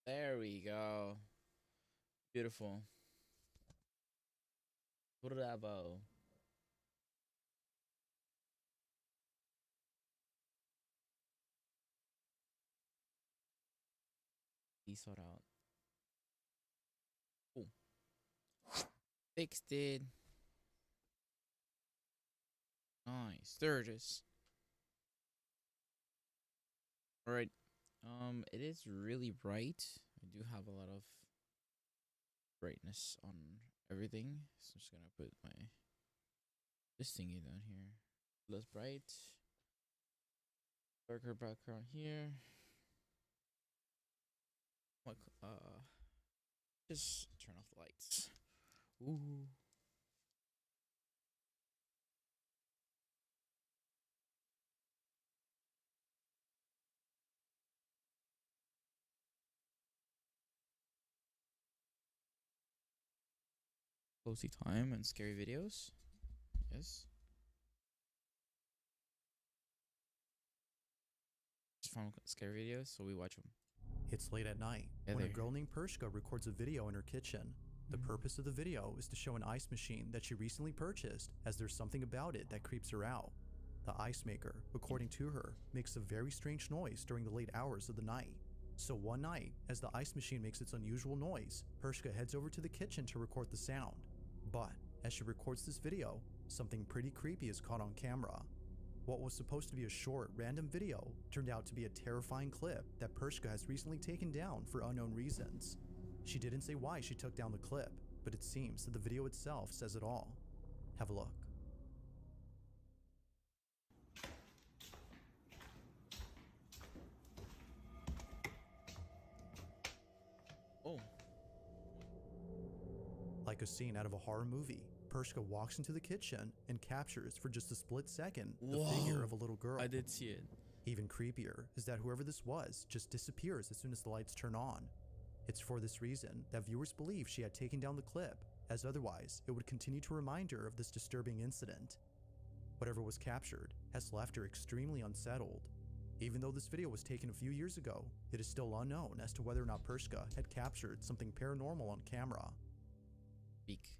There we go. Beautiful. Bravo. He sort out. Cool. Fixed it. Nice. Sturgis. Alright. It is really bright. I do have a lot of brightness on everything. So I'm just gonna put my this thingy down here. Less bright. Darker background here. What just turn off the lights. Ooh. Closey time and scary videos. Yes. Just from scary videos, so we watch them. It's late at night when a girl named Pershka records a video in her kitchen. The purpose of the video is to show an ice machine that she recently purchased, as there's something about it that creeps her out. The ice maker, according to her, makes a very strange noise during the late hours of the night. So one night, as the ice machine makes its unusual noise, Pershka heads over to the kitchen to record the sound. But as she records this video, something pretty creepy is caught on camera. What was supposed to be a short, random video turned out to be a terrifying clip that Pershka has recently taken down for unknown reasons. She didn't say why she took down the clip, but it seems that the video itself says it all. Have a look. Oh. Like a scene out of a horror movie, Pershka walks into the kitchen and captures for just a split second the figure of a little girl. I did see it. Even creepier is that whoever this was just disappears as soon as the lights turn on. It's for this reason that viewers believe she had taken down the clip, as otherwise it would continue to remind her of this disturbing incident. Whatever was captured has left her extremely unsettled. Even though this video was taken a few years ago, it is still unknown as to whether or not Pershka had captured something paranormal on camera. Speak.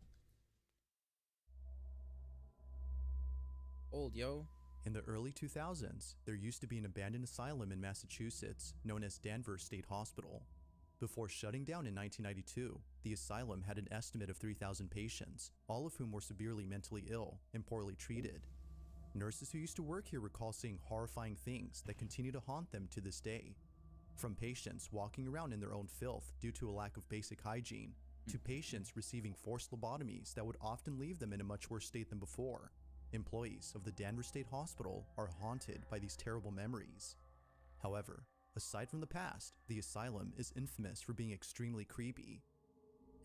Old, yo. In the early 2000s, there used to be an abandoned asylum in Massachusetts known as Danvers State Hospital. Before shutting down in 1992, the asylum had an estimate of 3,000 patients, all of whom were severely mentally ill and poorly treated. Nurses who used to work here recall seeing horrifying things that continue to haunt them to this day. From patients walking around in their own filth due to a lack of basic hygiene, to patients receiving forced lobotomies that would often leave them in a much worse state than before. Employees of the Danvers State Hospital are haunted by these terrible memories. However, aside from the past, the asylum is infamous for being extremely creepy.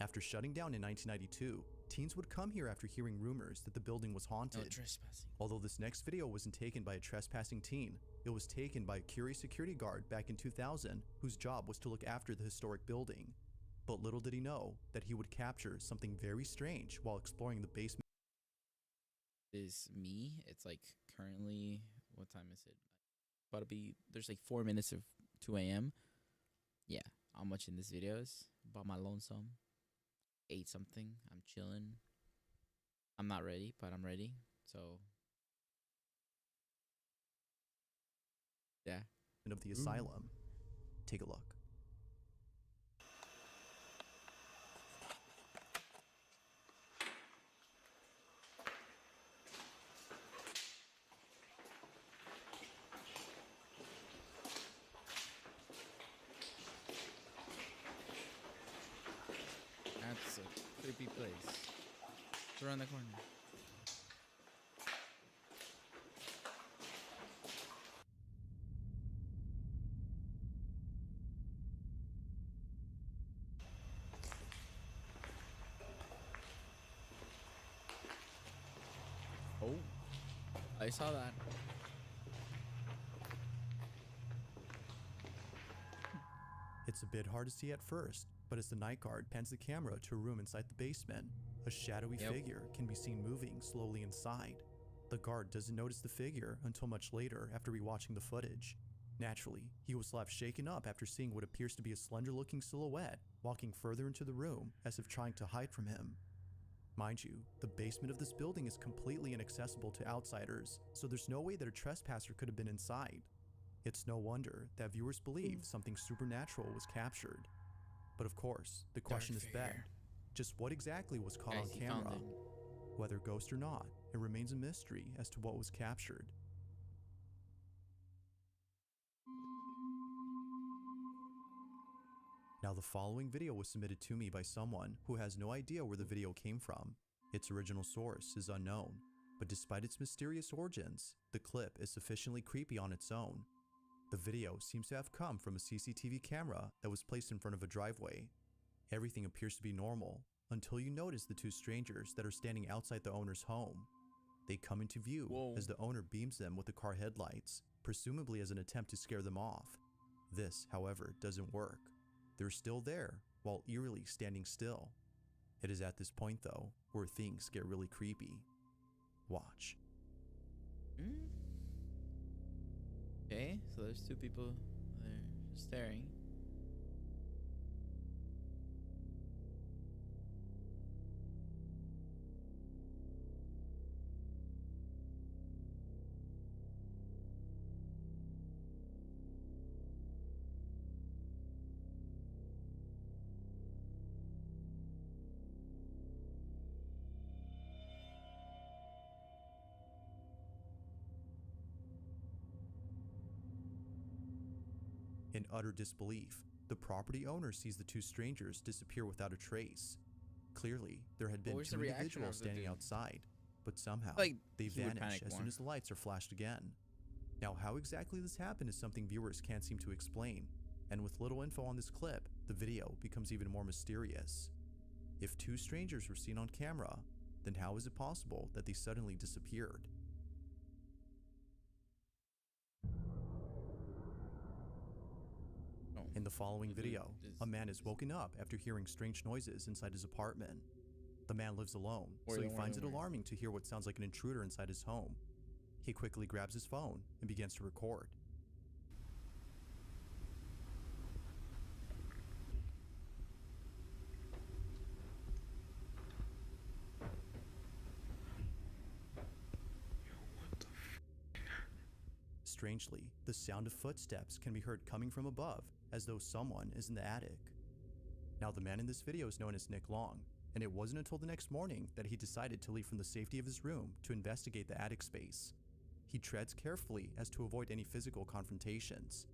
After shutting down in 1992, teens would come here after hearing rumors that the building was haunted. No trespassing. Although this next video wasn't taken by a trespassing teen, it was taken by a curious security guard back in 2000 whose job was to look after the historic building. But little did he know that he would capture something very strange while exploring the basement. Is me. It's like currently, what time is it? About to be, there's like 4 minutes of 2 a.m. Yeah, I'm watching these videos by my lonesome. Ate something. I'm chilling. I'm not ready, but I'm ready. So, yeah. Of the asylum. Take a look. That's a creepy place. It's around the corner. Oh, I saw that. It's a bit hard to see at first, but as the night guard pans the camera to a room inside the basement, a shadowy figure can be seen moving slowly inside. The guard doesn't notice the figure until much later after rewatching the footage. Naturally, he was left shaken up after seeing what appears to be a slender-looking silhouette walking further into the room as if trying to hide from him. Mind you, the basement of this building is completely inaccessible to outsiders, so there's no way that a trespasser could have been inside. It's no wonder that viewers believe something supernatural was captured. But of course, the question is bed. Just what exactly was caught on camera? Whether ghost or not, it remains a mystery as to what was captured. Now, the following video was submitted to me by someone who has no idea where the video came from. Its original source is unknown, but despite its mysterious origins, the clip is sufficiently creepy on its own. The video seems to have come from a CCTV camera that was placed in front of a driveway. Everything appears to be normal until you notice the two strangers that are standing outside the owner's home. They come into view as the owner beams them with the car headlights, presumably as an attempt to scare them off. This, however, doesn't work. They're still there, while eerily standing still. It is at this point, though, where things get really creepy. Watch. Okay, so there's two people there just staring. In utter disbelief, the property owner sees the two strangers disappear without a trace. Clearly, there had been Where's two the reaction individuals of the standing dude? outside, but somehow Like, they he would vanish panic as more. soon as the lights are flashed again. Now, how exactly this happened is something viewers can't seem to explain, and with little info on this clip, the video becomes even more mysterious. If two strangers were seen on camera, then how is it possible that they suddenly disappeared? Oh, In the following the dude video, is- a man is woken up after hearing strange noises inside his apartment. The man lives alone, so he Warning, finds it warning, warning. alarming to hear what sounds like an intruder inside his home. He quickly grabs his phone and begins to record. Strangely, the sound of footsteps can be heard coming from above, as though someone is in the attic. Now, the man in this video is known as Nick Long, and it wasn't until the next morning that he decided to leave from the safety of his room to investigate the attic space. He treads carefully as to avoid any physical confrontations.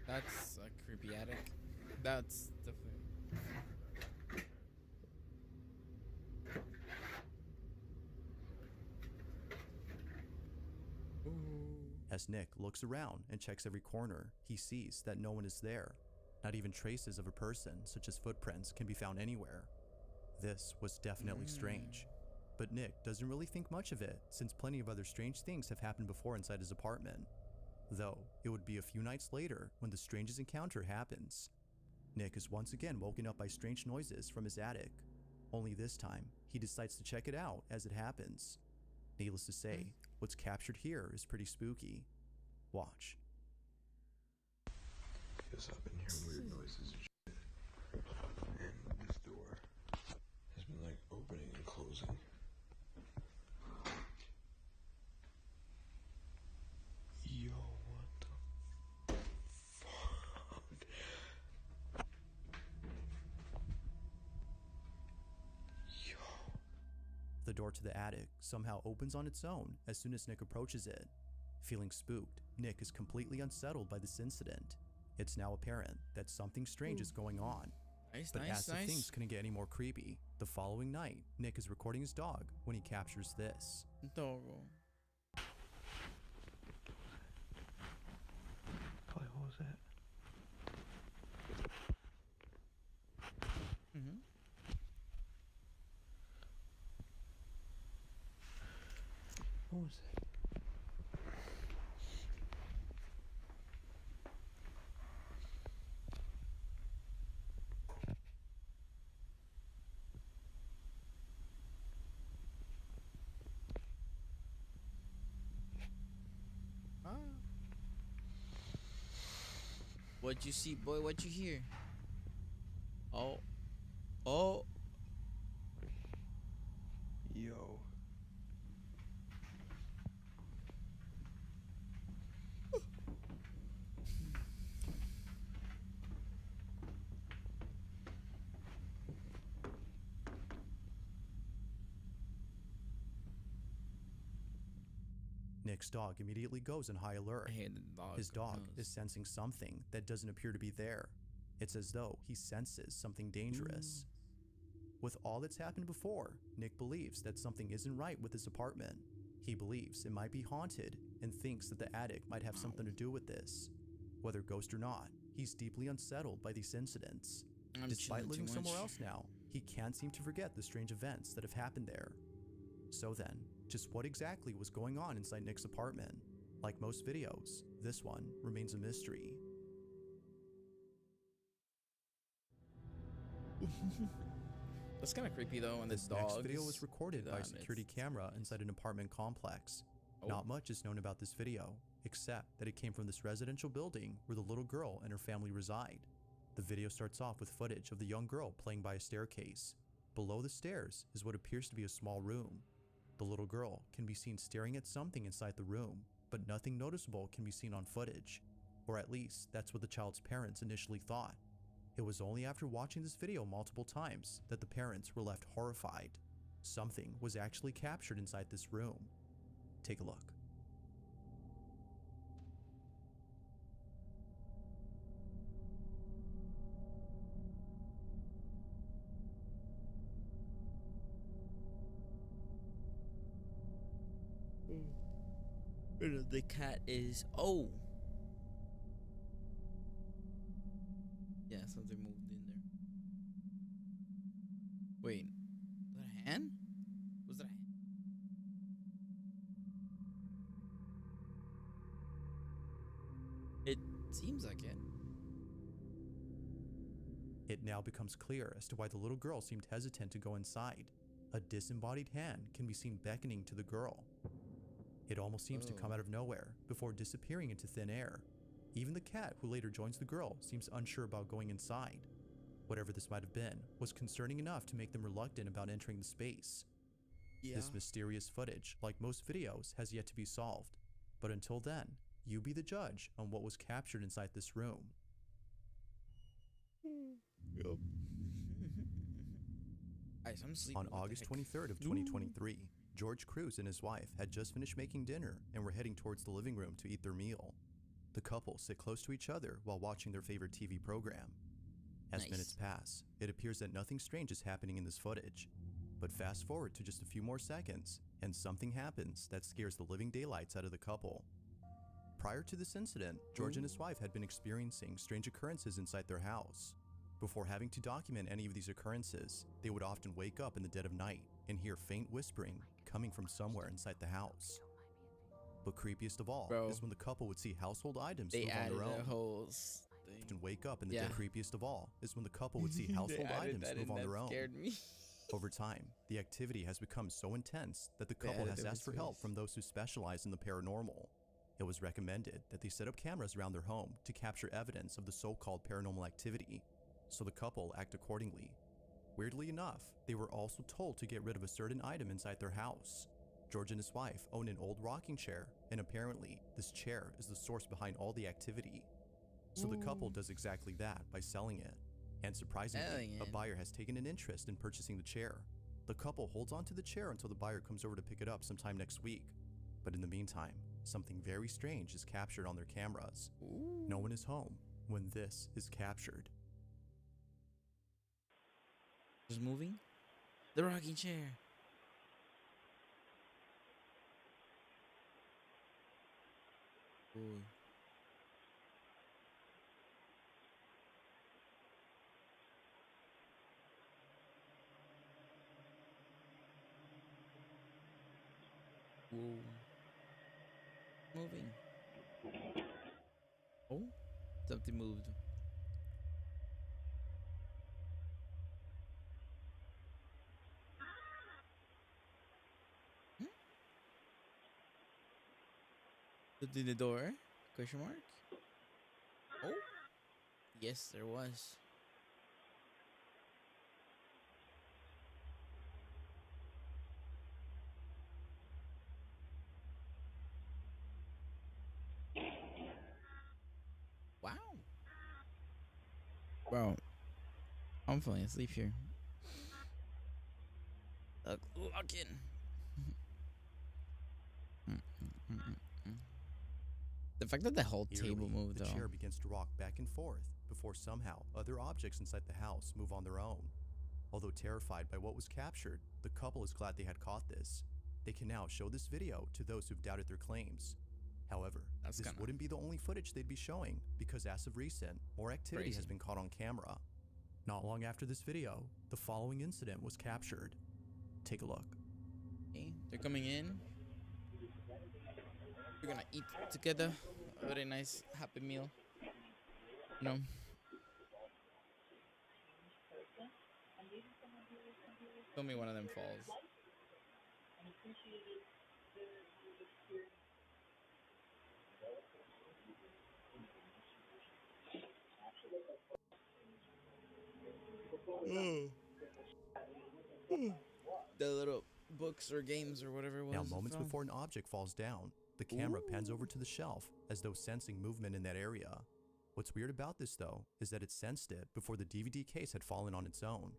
That's a creepy attic. That's definitely. As Nick looks around and checks every corner, he sees that no one is there. Not even traces of a person, such as footprints, can be found anywhere. This was definitely strange. But Nick doesn't really think much of it, since plenty of other strange things have happened before inside his apartment. Though, it would be a few nights later when the strangest encounter happens. Nick is once again woken up by strange noises from his attic. Only this time, he decides to check it out as it happens. Needless to say, what's captured here is pretty spooky. Watch. Yes, I've been hearing weird noises and shit. And this door has been like opening and closing. Yo, what the fuck? Yo. The door to the attic somehow opens on its own as soon as Nick approaches it. Feeling spooked, Nick is completely unsettled by this incident. It's now apparent that something strange is going on. Nice, But nice, as if nice. things couldn't get any more creepy, the following night, Nick is recording his dog when he captures this. Doggo. What was that? Mm-hmm. What was that? Huh? What you see, boy? What you hear? Oh. Oh. Yo. Nick's dog immediately goes in high alert. I hear the dog. His dog nose. is sensing something that doesn't appear to be there. It's as though he senses something dangerous. With all that's happened before, Nick believes that something isn't right with his apartment. He believes it might be haunted and thinks that the attic might have something to do with this. Whether ghost or not, he's deeply unsettled by these incidents. I'm Despite chilling living too somewhere much. else now, he can't seem to forget the strange events that have happened there. So then, just what exactly was going on inside Nick's apartment? Like most videos, this one remains a mystery. That's kind of creepy though. When This the next dog video is was recorded by a done, security it's camera nice. inside an apartment complex. Oh. Not much is known about this video, except that it came from this residential building where the little girl and her family reside. The video starts off with footage of the young girl playing by a staircase. Below the stairs is what appears to be a small room. The little girl can be seen staring at something inside the room, but nothing noticeable can be seen on footage. Or at least, that's what the child's parents initially thought. It was only after watching this video multiple times that the parents were left horrified. Something was actually captured inside this room. Take a look. The cat is. Oh. Yeah, something moved in there. Wait, was that a hand? Was that a hand? It seems like it. It now becomes clear as to why the little girl seemed hesitant to go inside. A disembodied hand can be seen beckoning to the girl. It almost seems to come out of nowhere before disappearing into thin air. Even the cat who later joins the girl seems unsure about going inside. Whatever this might have been was concerning enough to make them reluctant about entering the space. Yeah. This mysterious footage, like most videos, has yet to be solved. But until then, you be the judge on what was captured inside this room. Yup. Guys, I'm sleeping. On What the August heck? 23rd of 2023, George Cruz and his wife had just finished making dinner and were heading towards the living room to eat their meal. The couple sit close to each other while watching their favorite TV program. As Nice. minutes pass, it appears that nothing strange is happening in this footage. But fast forward to just a few more seconds, and something happens that scares the living daylights out of the couple. Prior to this incident, George and his wife had been experiencing strange occurrences inside their house. Before having to document any of these occurrences, they would often wake up in the dead of night and hear faint whispering coming from somewhere inside the house. But creepiest of all Bro. is when the couple would see household items They move on added their a own. whole thing. And wake up in the Yeah. dead. Creepiest of all is when the couple would see They household added items that move in, on that their own. scared me. Over time, the activity has become so intense that the They couple added has the asked for help whispers. from those who specialize in the paranormal. It was recommended that they set up cameras around their home to capture evidence of the so-called paranormal activity, so the couple act accordingly. Weirdly enough, they were also told to get rid of a certain item inside their house. George and his wife own an old rocking chair, and apparently, this chair is the source behind all the activity. So the couple does exactly that by selling it. And surprisingly, Selling a it. buyer has taken an interest in purchasing the chair. The couple holds onto the chair until the buyer comes over to pick it up sometime next week. But in the meantime, something very strange is captured on their cameras. Ooh. No one is home when this is captured. Just moving. The rocking chair. Ooh. Ooh. Moving. Oh, something moved. Hmm? Something in the door? Question mark? Oh. Yes, there was. Wow. Bro, I'm falling asleep here. Lock in. The fact that the whole table Eerily, moved, the though. chair begins to rock back and forth before somehow other objects inside the house move on their own. Although terrified by what was captured, the couple is glad they had caught this. They can now show this video to those who've doubted their claims. However, That's this kinda wouldn't be the only footage they'd be showing, because as of recent, more activity has crazy. been caught on camera. Not long after this video, the following incident was captured. Take a look. Okay, they're coming in. We're gonna eat together. A very nice, happy meal. You know. Tell me one of them falls. The little books or games or whatever it was. Now, it moments fell. before an object falls down, the camera pans over to the shelf as though sensing movement in that area. What's weird about this, though, is that it sensed it before the DVD case had fallen on its own.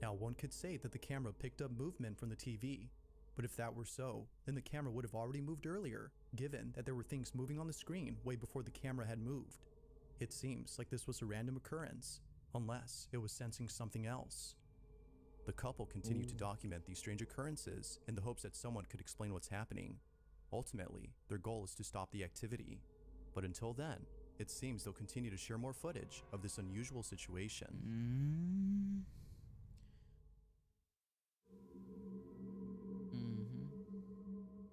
Now, one could say that the camera picked up movement from the TV, but if that were so, then the camera would have already moved earlier, given that there were things moving on the screen way before the camera had moved. It seems like this was a random occurrence, unless it was sensing something else. The couple continued to document these strange occurrences in the hopes that someone could explain what's happening. Ultimately, their goal is to stop the activity. But until then, it seems they'll continue to share more footage of this unusual situation.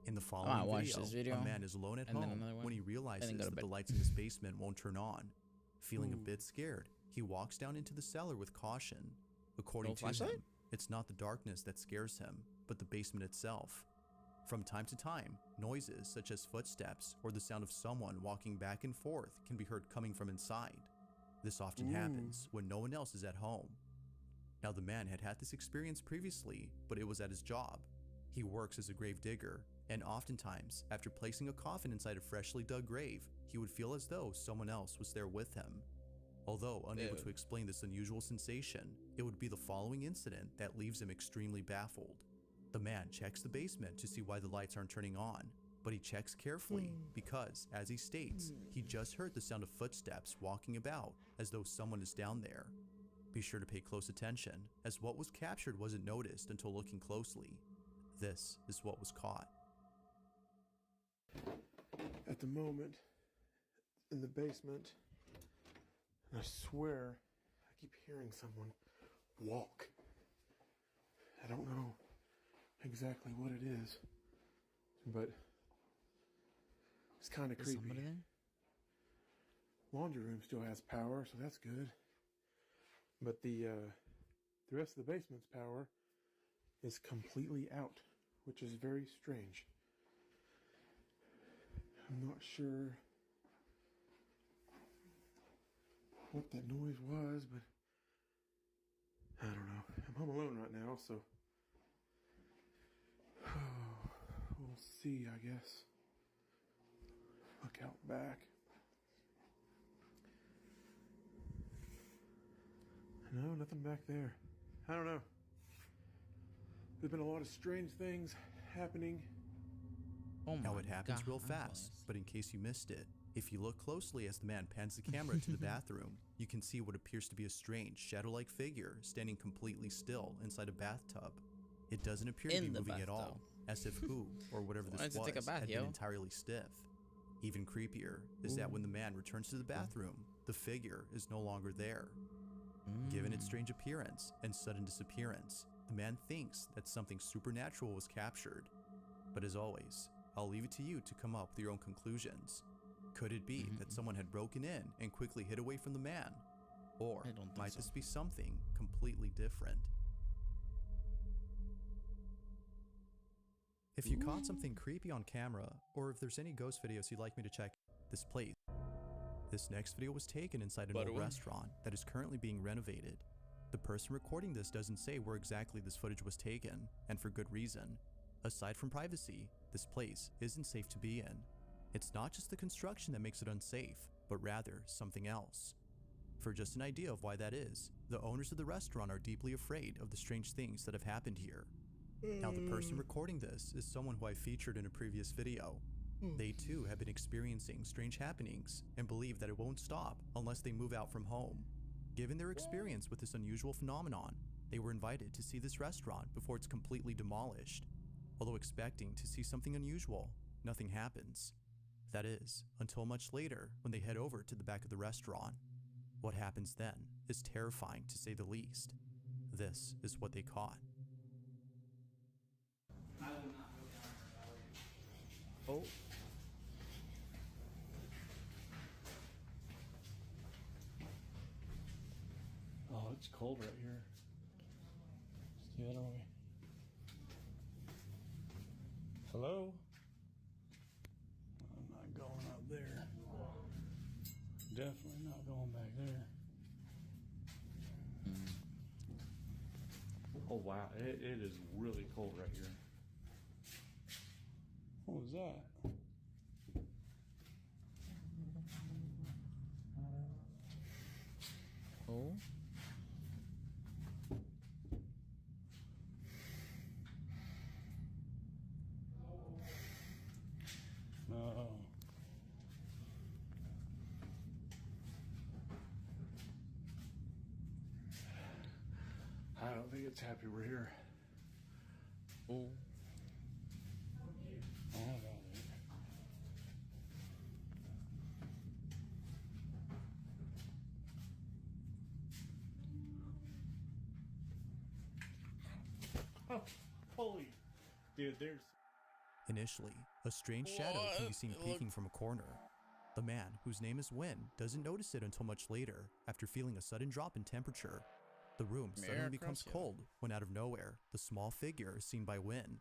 In the following watch this video, a man is alone at and then home another one, when he and realizes then go to that the bed. lights in his basement won't turn on. Feeling a bit scared, he walks down into the cellar with caution. According No to flashlight? him, it's not the darkness that scares him, but the basement itself. From time to time, noises such as footsteps or the sound of someone walking back and forth can be heard coming from inside. This often happens when no one else is at home. Now, the man had had this experience previously, but it was at his job. He works as a grave digger, and oftentimes, after placing a coffin inside a freshly dug grave, he would feel as though someone else was there with him. Although unable to explain this unusual sensation, it would be the following incident that leaves him extremely baffled. The man checks the basement to see why the lights aren't turning on, but he checks carefully because, as he states, he just heard the sound of footsteps walking about as though someone is down there. Be sure to pay close attention, as what was captured wasn't noticed until looking closely. This is what was caught. At the moment, in the basement, I swear I keep hearing someone walk. I don't know exactly what it is, but it's kind of Is creepy. somebody there? Laundry room still has power, so that's good. But the rest of the basement's power is completely out, which is very strange. I'm not sure what that noise was, but I don't know. I'm home alone right now, so we'll see, I guess. Look out back. No, nothing back there. I don't know. There's been a lot of strange things happening. Oh my Now it happens God, real I'm fast, lost. but in case you missed it, if you look closely as the man pans the camera to the bathroom, you can see what appears to be a strange shadow-like figure standing completely still inside a bathtub. It doesn't appear to be In the moving at all, bathtub. as if who, or whatever Why this does it take a was, bath, had yo? been entirely stiff. Even creepier is that when the man returns to the bathroom, the figure is no longer there. Given its strange appearance and sudden disappearance, the man thinks that something supernatural was captured. But as always, I'll leave it to you to come up with your own conclusions. Could it be that someone had broken in and quickly hid away from the man? Or I don't think might so. this be something completely different? If you caught something creepy on camera, or if there's any ghost videos you'd like me to check, this place This next video was taken inside an old restaurant that is currently being renovated. The person recording this doesn't say where exactly this footage was taken, and for good reason. Aside from privacy, this place isn't safe to be in. It's not just the construction that makes it unsafe, but rather something else. For just an idea of why that is, the owners of the restaurant are deeply afraid of the strange things that have happened here. Now, the person recording this is someone who I featured in a previous video. They too have been experiencing strange happenings and believe that it won't stop unless they move out from home. Given their experience with this unusual phenomenon, they were invited to see this restaurant before it's completely demolished. Although expecting to see something unusual, nothing happens. That is, until much later when they head over to the back of the restaurant. What happens then is terrifying to say the least. This is what they caught. Oh. Oh, it's cold right here. Stay that away. Hello? I'm not going up there. Definitely not going back there. Oh wow, it is really cold right here. What was that? Oh. No. I don't think it's happy we're here. Oh. Oh, no. Oh, holy. Dude, there's... Initially, a strange shadow can be seen peeking from a corner. The man, whose name is Win, doesn't notice it until much later, after feeling a sudden drop in temperature. The room suddenly becomes cold when out of nowhere, the small figure is seen by Win.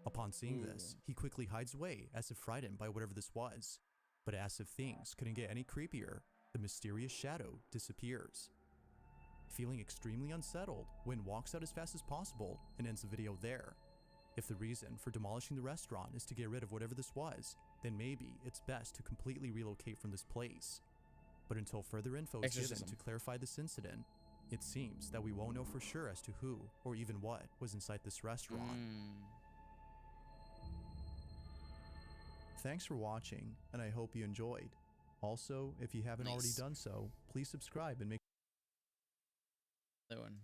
Upon seeing this, he quickly hides away as if frightened by whatever this was. But as if things couldn't get any creepier, the mysterious shadow disappears. Feeling extremely unsettled, Win walks out as fast as possible and ends the video there. If the reason for demolishing the restaurant is to get rid of whatever this was, then maybe it's best to completely relocate from this place. But until further info is given to clarify this incident, it seems that we won't know for sure as to who or even what was inside this restaurant. Thanks for watching, and I hope you enjoyed. Also, if you haven't already done so, please subscribe and make That one.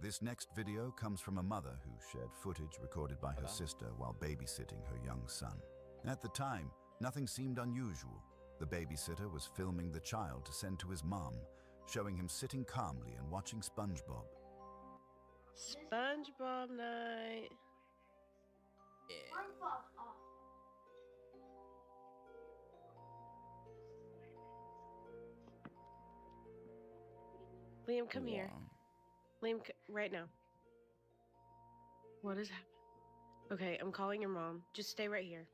This next video comes from a mother who shared footage recorded by her sister while babysitting her young son. At the time, nothing seemed unusual. The babysitter was filming the child to send to his mom, showing him sitting calmly and watching SpongeBob. SpongeBob night. Yeah. Liam, come here. Liam, right now. What is happening? Okay, I'm calling your mom. Just stay right here.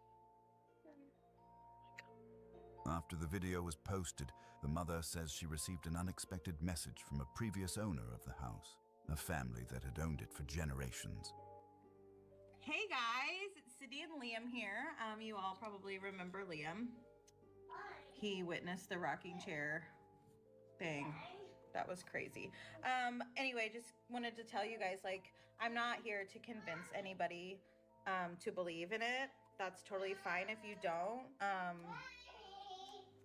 After the video was posted, the mother says she received an unexpected message from a previous owner of the house, a family that had owned it for generations. Hey guys, it's Cindy and Liam here. You all probably remember Liam. He witnessed the rocking chair thing. That was crazy. Anyway, just wanted to tell you guys, like, I'm not here to convince anybody to believe in it. That's totally fine if you don't.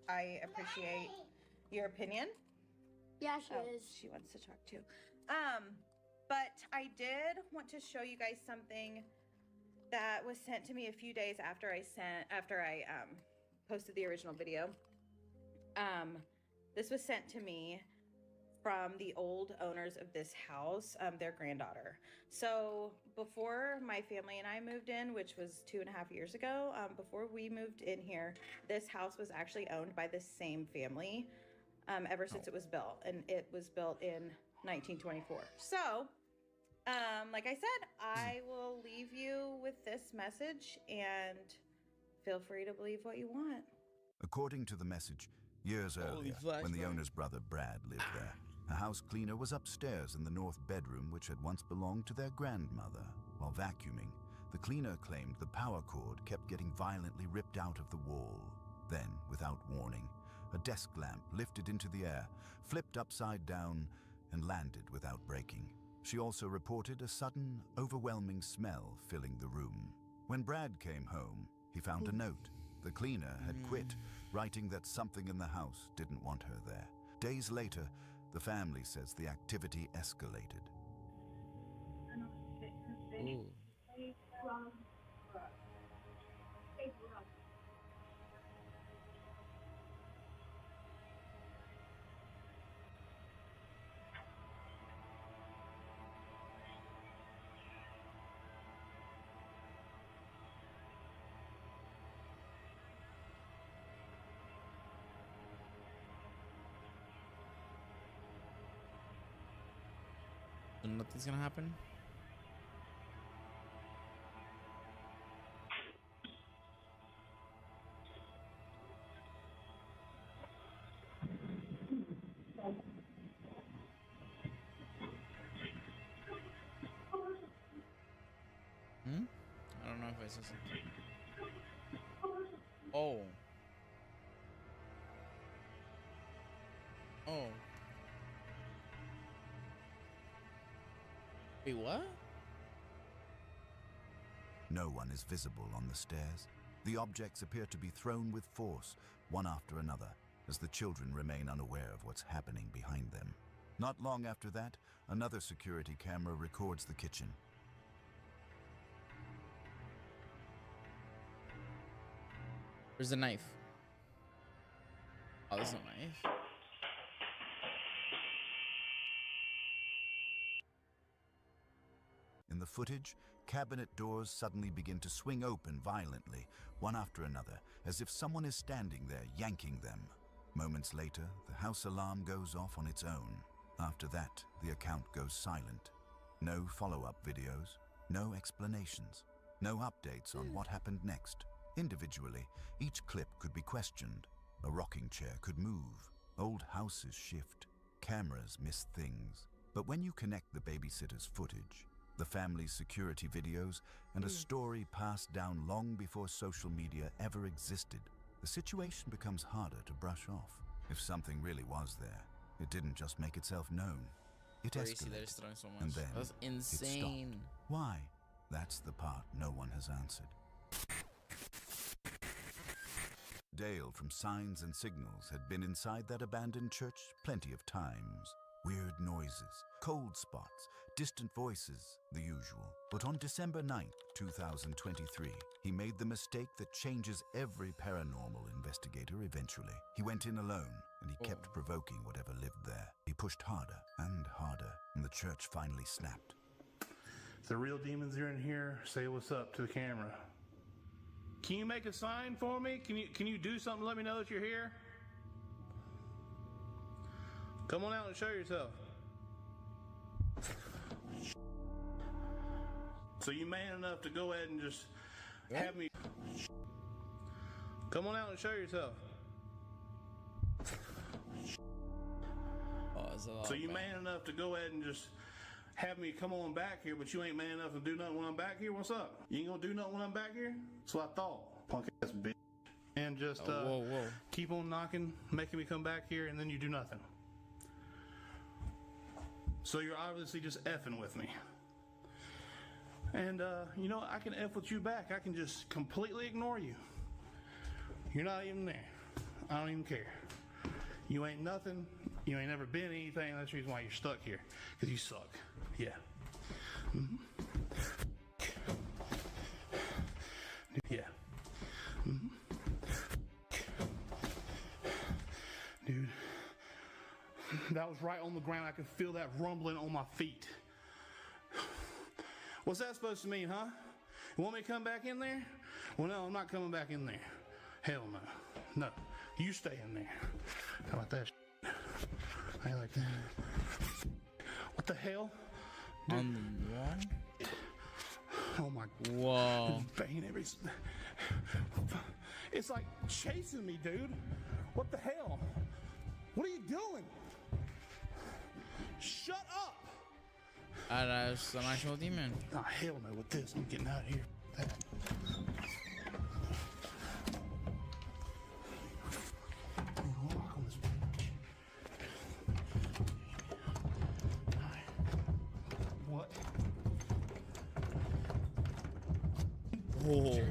I appreciate your opinion. Yeah, she is. She wants to talk too. But I did want to show you guys something that was sent to me a few days after I posted the original video. This was sent to me from the old owners of this house, their granddaughter. So before my family and I moved in, which was 2.5 years ago, before we moved in here, this house was actually owned by the same family ever since it was built. And it was built in 1924. So Like I said, I will leave you with this message and feel free to believe what you want. According to the message, years Holy earlier, when the flashlight. owner's brother Brad lived there, a house cleaner was upstairs in the north bedroom which had once belonged to their grandmother. While vacuuming, the cleaner claimed the power cord kept getting violently ripped out of the wall. Then, without warning, a desk lamp lifted into the air, flipped upside down, and landed without breaking. She also reported a sudden, overwhelming smell filling the room. When Brad came home, he found a note. The cleaner had quit, writing that something in the house didn't want her there. Days later, the family says the activity escalated. Ooh. So nothing's gonna happen? I don't know if I saw something. Oh. Oh. Wait, what? No one is visible on the stairs. The objects appear to be thrown with force, one after another, as the children remain unaware of what's happening behind them. Not long after that, another security camera records the kitchen. There's a knife. Oh, there's no knife. In the footage, cabinet doors suddenly begin to swing open violently, one after another, as if someone is standing there yanking them. Moments later, the house alarm goes off on its own. After that, the account goes silent. No follow-up videos, no explanations, no updates on what happened next. Individually, each clip could be questioned. A rocking chair could move. Old houses shift. Cameras miss things. But when you connect the babysitter's footage, the family's security videos, and a story passed down long before social media ever existed, the situation becomes harder to brush off. If something really was there, it didn't just make itself known. It Crazy escalated, that it's throwing so much. and then That's it stopped. insane. Why? That's the part no one has answered. Dale from Signs and Signals had been inside that abandoned church plenty of times. Weird noises, cold spots, distant voices, the usual. But on December 9th, 2023, he made the mistake that changes every paranormal investigator eventually. He went in alone, and he kept provoking whatever lived there. He pushed harder and harder, and the church finally snapped. If the real demons are in here, say what's up to the camera. Can you make a sign for me? Can you do something to let me know that you're here? Come on out and show yourself. So you man enough to go ahead and just have me... Come on out and show yourself. Oh, it's a lot. So you man enough to go ahead and just have me come on back here, but you ain't man enough to do nothing when I'm back here? What's up? You ain't gonna do nothing when I'm back here? That's what I thought. Punk ass bitch. And just whoa. keep on knocking, making me come back here, and then you do nothing. So you're obviously just effing with me. And you know, I can F with you back. I can just completely ignore you. You're not even there. I don't even care. You ain't nothing. You ain't never been anything. That's the reason why you're stuck here. Because you suck. Yeah. Mm-hmm. Yeah. Mm-hmm. Dude. That was right on the ground. I could feel that rumbling on my feet. What's that supposed to mean, huh? You want me to come back in there? Well, no, I'm not coming back in there. Hell no. No. You stay in there. How about that? I like that. What the hell? On the wall? Oh my. Whoa. Banging every. It's like chasing me, dude. What the hell? What are you doing? Shut up! That's an actual demon. Oh, hell no with this. I'm getting out of here. Lock on this bitch. What? Whoa.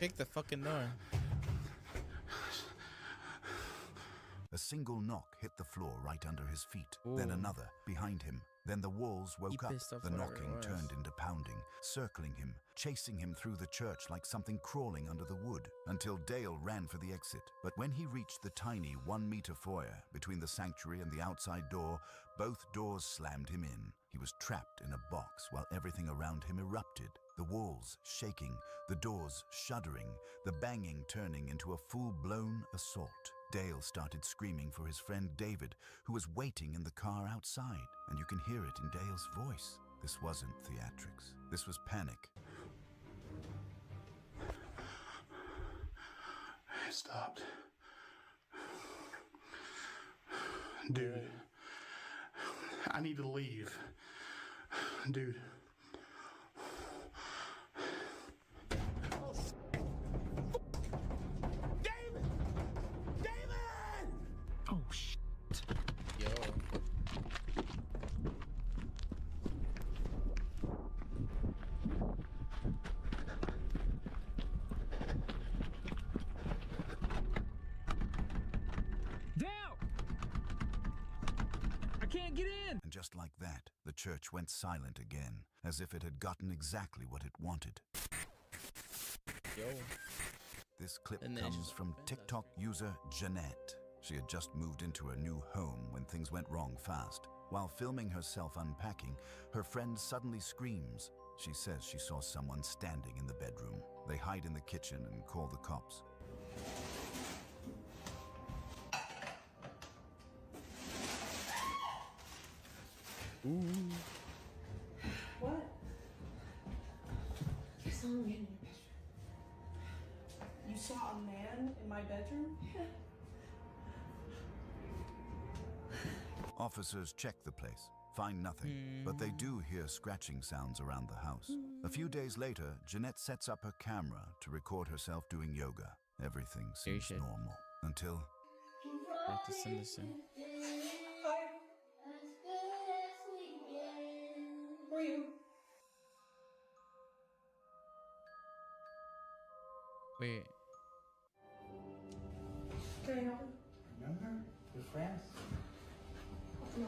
Kick the fucking door. A single knock hit the floor right under his feet, Ooh. then another behind him. Then the walls woke up. pissed off The whatever knocking it was. turned into pounding, circling him, chasing him through the church like something crawling under the wood, until Dale ran for the exit. But when he reached the tiny 1-meter foyer between the sanctuary and the outside door, both doors slammed him in. He was trapped in a box while everything around him erupted. The walls shaking, the doors shuddering, the banging turning into a full-blown assault. Dale started screaming for his friend David, who was waiting in the car outside, and you can hear it in Dale's voice. This wasn't theatrics. This was panic. It stopped. Dude, I need to leave. Dude. Yo. Down! I can't get in! And just like that, the church went silent again, as if it had gotten exactly what it wanted. Yo. This clip And then it comes just from opened, that's TikTok user Jeanette. She had just moved into her new home when things went wrong fast. While filming herself unpacking, her friend suddenly screams. She says she saw someone standing in the bedroom. They hide in the kitchen and call the cops. What? Someone in your bedroom. You saw a man in my bedroom? Officers check the place, find nothing, but they do hear scratching sounds around the house. A few days later, Jeanette sets up her camera to record herself doing yoga. Everything seems shit. normal until Practicing this soon. For you. Wait. Can I help you? Remember? We're friends. No,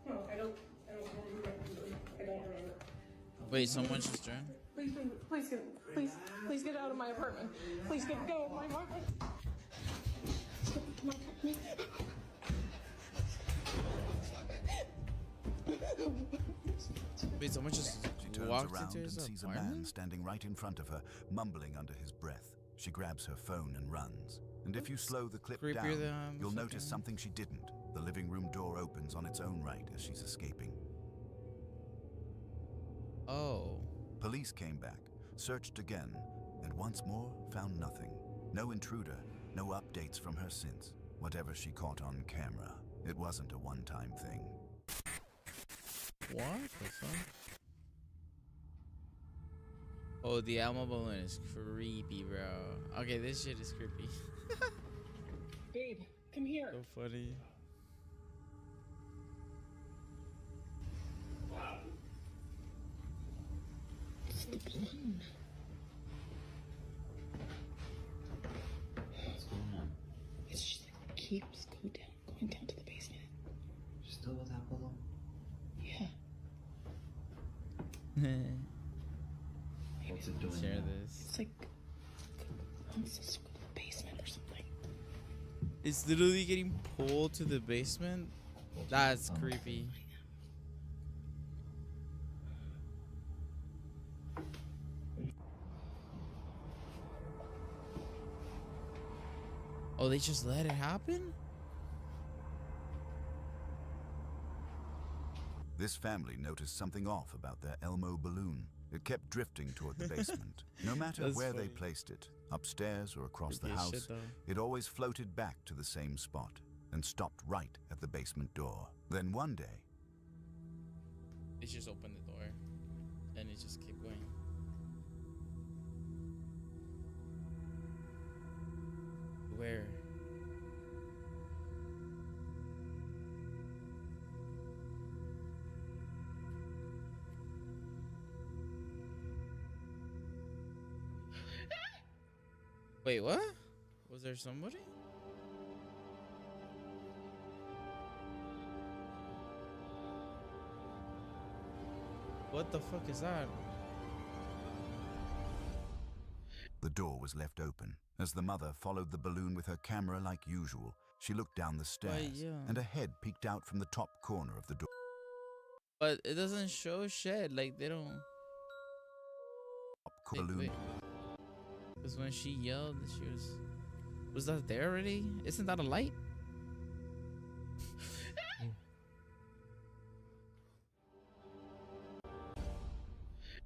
no, I don't remember. Wait, someone just joined? Please get out of my apartment. Please get out of my apartment. Wait, someone just she turns walked around into and his sees a man apartment? standing right in front of her, mumbling under his breath. She grabs her phone and runs. And if you slow the clip creepier down, than you'll fucking- notice something she didn't. The living room door opens on its own right as she's escaping. Oh. Police came back, searched again, and once more found nothing. No intruder, no updates from her since. Whatever she caught on camera, it wasn't a one-time thing. What the fuck? Oh, the Alma balloon is creepy, bro. Okay, this shit is creepy. Babe, come here. So funny. It's the balloon. What's going on? It's just like keeps going down to the basement. You're still with that balloon? Yeah. What's it doing Share now? this. It's like wants us to go to the basement or something. It's literally getting pulled to the basement. That's creepy. Oh, they just let it happen? This family noticed something off about their Elmo balloon. It kept drifting toward the basement. No matter That's where they funny. placed it, upstairs or across the Creepy as shit, house, though. it always floated back to the same spot and stopped right at the basement door. Then one day, It just opened the door, and it just kept going. Where? Wait, what? Was there somebody? What the fuck is that? the door was left open. As the mother followed the balloon with her camera like usual, she looked down the stairs, yeah. and a head peeked out from the top corner of the door. But it doesn't show shed. Like, they don't. Balloon. Because when she yelled, she was. Was that there already? Isn't that a light?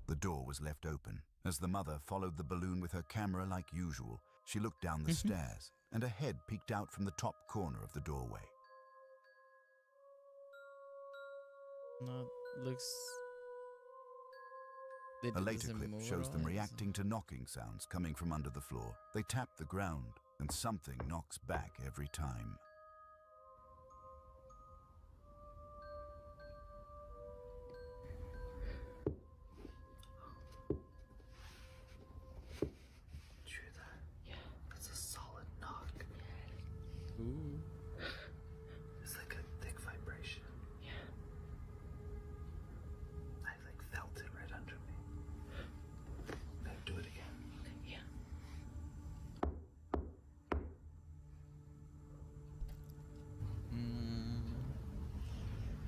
The door was left open. As the mother followed the balloon with her camera like usual, she looked down the stairs, and a head peeked out from the top corner of the doorway. No, looks. A later clip shows them reacting to knocking sounds coming from under the floor. They tap the ground, and something knocks back every time. Did you hear that? Yeah. That's a solid knock. Ooh. It's like a thick vibration. Yeah. I like felt it right under me. Okay, do it again. Okay, yeah.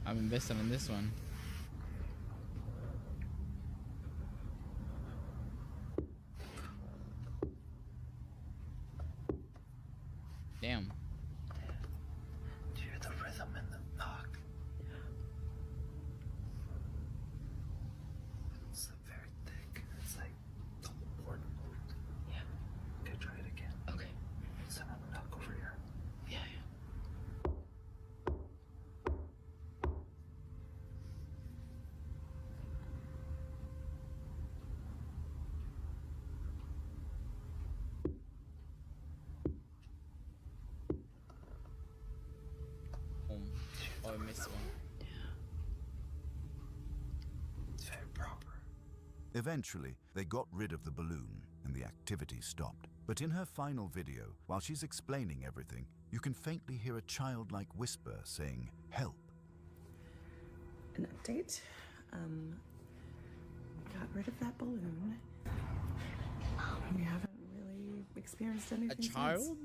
I'm investing in this one. Damn. Do you hear the rhythm in the knock? Yeah. It's like very thick. It's like the whole board moved. Yeah. Okay, try it again. Okay. Send a knock over here. Yeah, yeah. Oh, I missed one. It's very proper. Eventually, they got rid of the balloon, and the activity stopped. But in her final video, while she's explaining everything, you can faintly hear a childlike whisper saying, "Help." An update. Got rid of that balloon. We haven't really experienced anything. A child?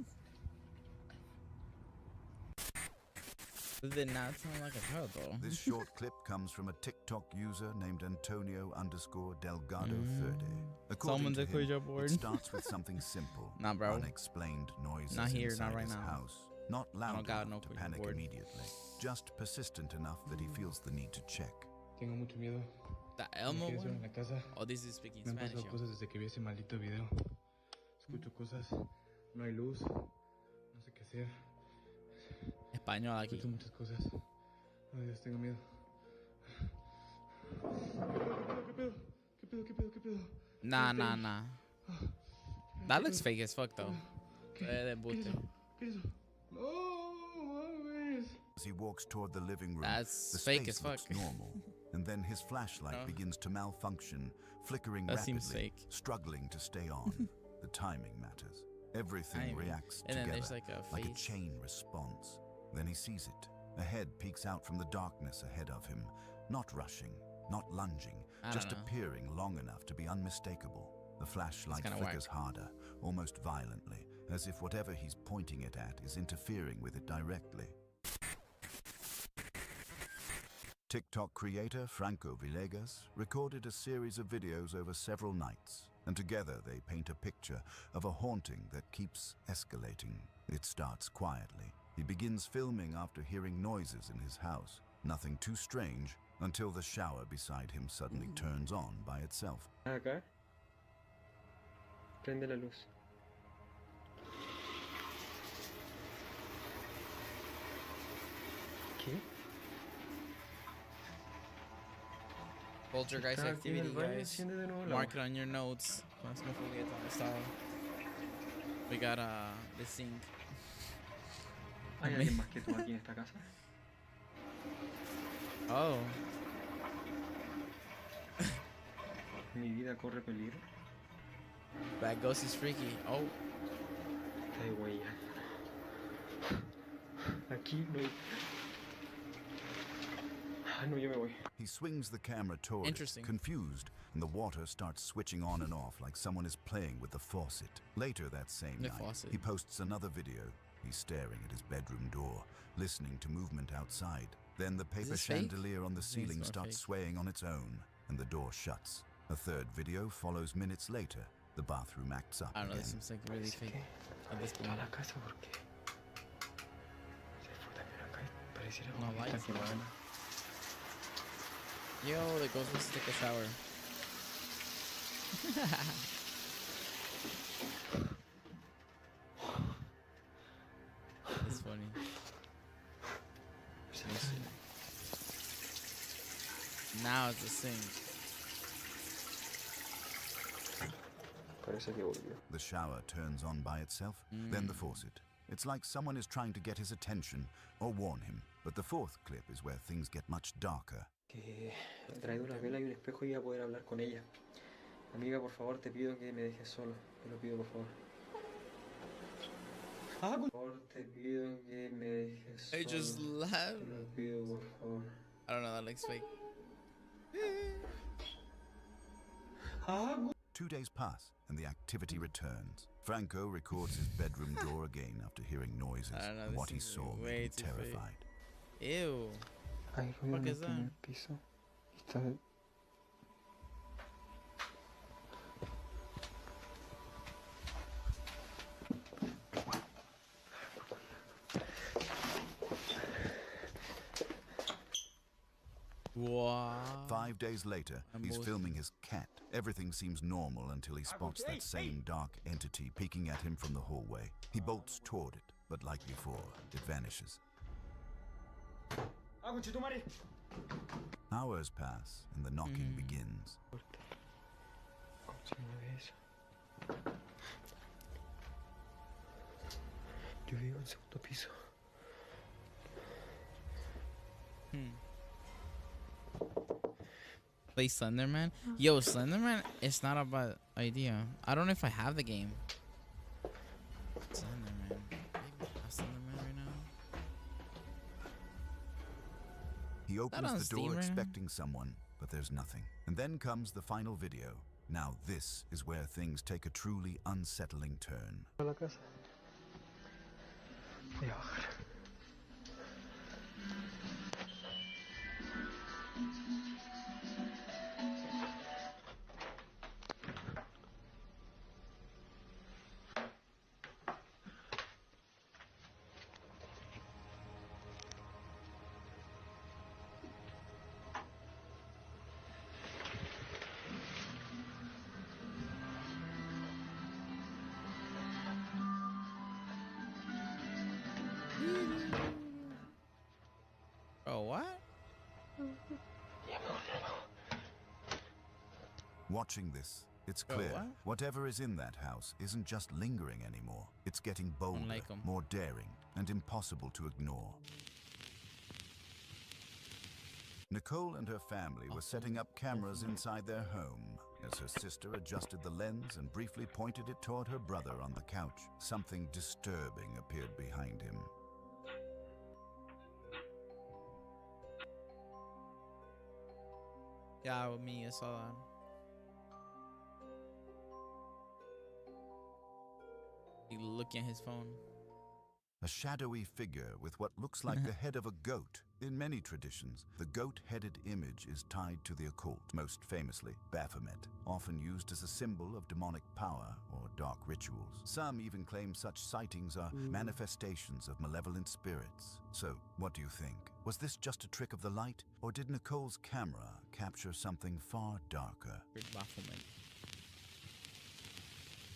Did it not sound like a child though? This short clip comes from a TikTok user named Antonio_Delgado Ferde. According Someone's to a Ouija him, board. it starts with something simple. Nah, bro. Unexplained noises Not here, inside not right his now. house. Not I loud don't got enough no to Ouija panic board. immediately. Just persistent enough that he feels the need to check. Tengo mucho miedo. The Elmo Me quedé solo one? en la casa. Oh, this is speaking Me han Spanish. pasado yo. cosas desde que vi ese maldito video. Escucho cosas. No hay luz. No sé qué hacer. Español aquí. Escucho muchas cosas. Ay, Dios, tengo miedo. ¿Qué pedo? ¿Qué pedo? ¿Qué pedo? ¿Qué pedo? Nah. That looks fake as fuck though. ¿Qué es eso? ¿Qué es eso? No, mames. As he walks toward the living room, That's the fake space as fuck. looks normal, and then his flashlight Oh. begins to malfunction, flickering That rapidly, seems fake. struggling to stay on. The timing matters. Everything Timing. reacts And then together there's like a face. chain response. Then he sees it. A head peeks out from the darkness ahead of him, not rushing, not lunging, I just don't know. appearing long enough to be unmistakable. The flashlight kinda flickers harder, almost violently, as if whatever he's pointing it at is interfering with it directly. TikTok creator Franco Villegas recorded a series of videos over several nights, and together they paint a picture of a haunting that keeps escalating. It starts quietly. He begins filming after hearing noises in his house. Nothing too strange, until the shower beside him suddenly turns on by itself. Acá. Prende la luz. ¿Qué? Poltergeist Estaba aquí en el activity, baño, guys. enciende de nuevo el Mark it agua. on your notes. We got the sink. ¿Hay alguien más que tú aquí en esta casa? Oh. Mi vida corre peligro. That ghost is freaky. Oh. Ay, güey. Aquí no hay... Ah, no, yo me voy. He swings the camera toward it, confused, and the water starts switching on and off like someone is playing with the faucet. Later that same night, he posts another video. He's staring at his bedroom door, listening to movement outside. Then the paper chandelier on the ceiling starts swaying on its own, and the door shuts. A third video follows minutes later. The bathroom acts up I don't know, again. this seems like really fake at this point. La casa porque se fue también acá y pareciera No como que lights, está quemada. Yo, the ghost wants to take a shower. It's funny. Now it's a sink. Parece que volvió. The shower turns on by itself, then the faucet. It's like someone is trying to get his attention or warn him. But the fourth clip is where things get much darker. Que he traído una vela y un espejo y voy a poder hablar con ella. Amiga, por favor, te pido que me dejes solo. Te lo pido, por favor. Por favor, te pido que me dejes solo. I just laughed. Te lo pido, por favor. I don't know, that looks fake. 2 days pass, and the activity returns. Franco records his bedroom door again after hearing noises, and what he saw made him terrified. Ew. Hay ruido en el primer piso. Está... Wow. 5 days later, he's filming his cat. Everything seems normal until he spots that same dark entity peeking at him from the hallway. He bolts toward it, but like before, it vanishes. Hours pass, and the knocking begins. Yo vivo en segundo piso. Play Slenderman? Yo, Slenderman, it's not a bad idea. I don't know if I have the game. Slenderman. Maybe I have Slenderman right now. He That opens on the Steam door right now? expecting someone, but there's nothing. And then comes the final video. Now this is where things take a truly unsettling turn. A la casa. Voy a bajar. Oh, what? Watching this, it's Oh, clear what? whatever is in that house isn't just lingering anymore. It's getting bolder, Unlike 'em. more daring, and impossible to ignore. Nicole and her family were setting up cameras inside their home as her sister adjusted the lens and briefly pointed it toward her brother on the couch. Something disturbing appeared behind him. Yeah, with me, I saw that. He looking at his phone. A shadowy figure with what looks like the head of a goat. In many traditions, the goat-headed image is tied to the occult, most famously Baphomet, often used as a symbol of demonic power or dark rituals. Some even claim such sightings are manifestations of malevolent spirits. So, what do you think? Was this just a trick of the light, or did Nicole's camera capture something far darker? Baphomet.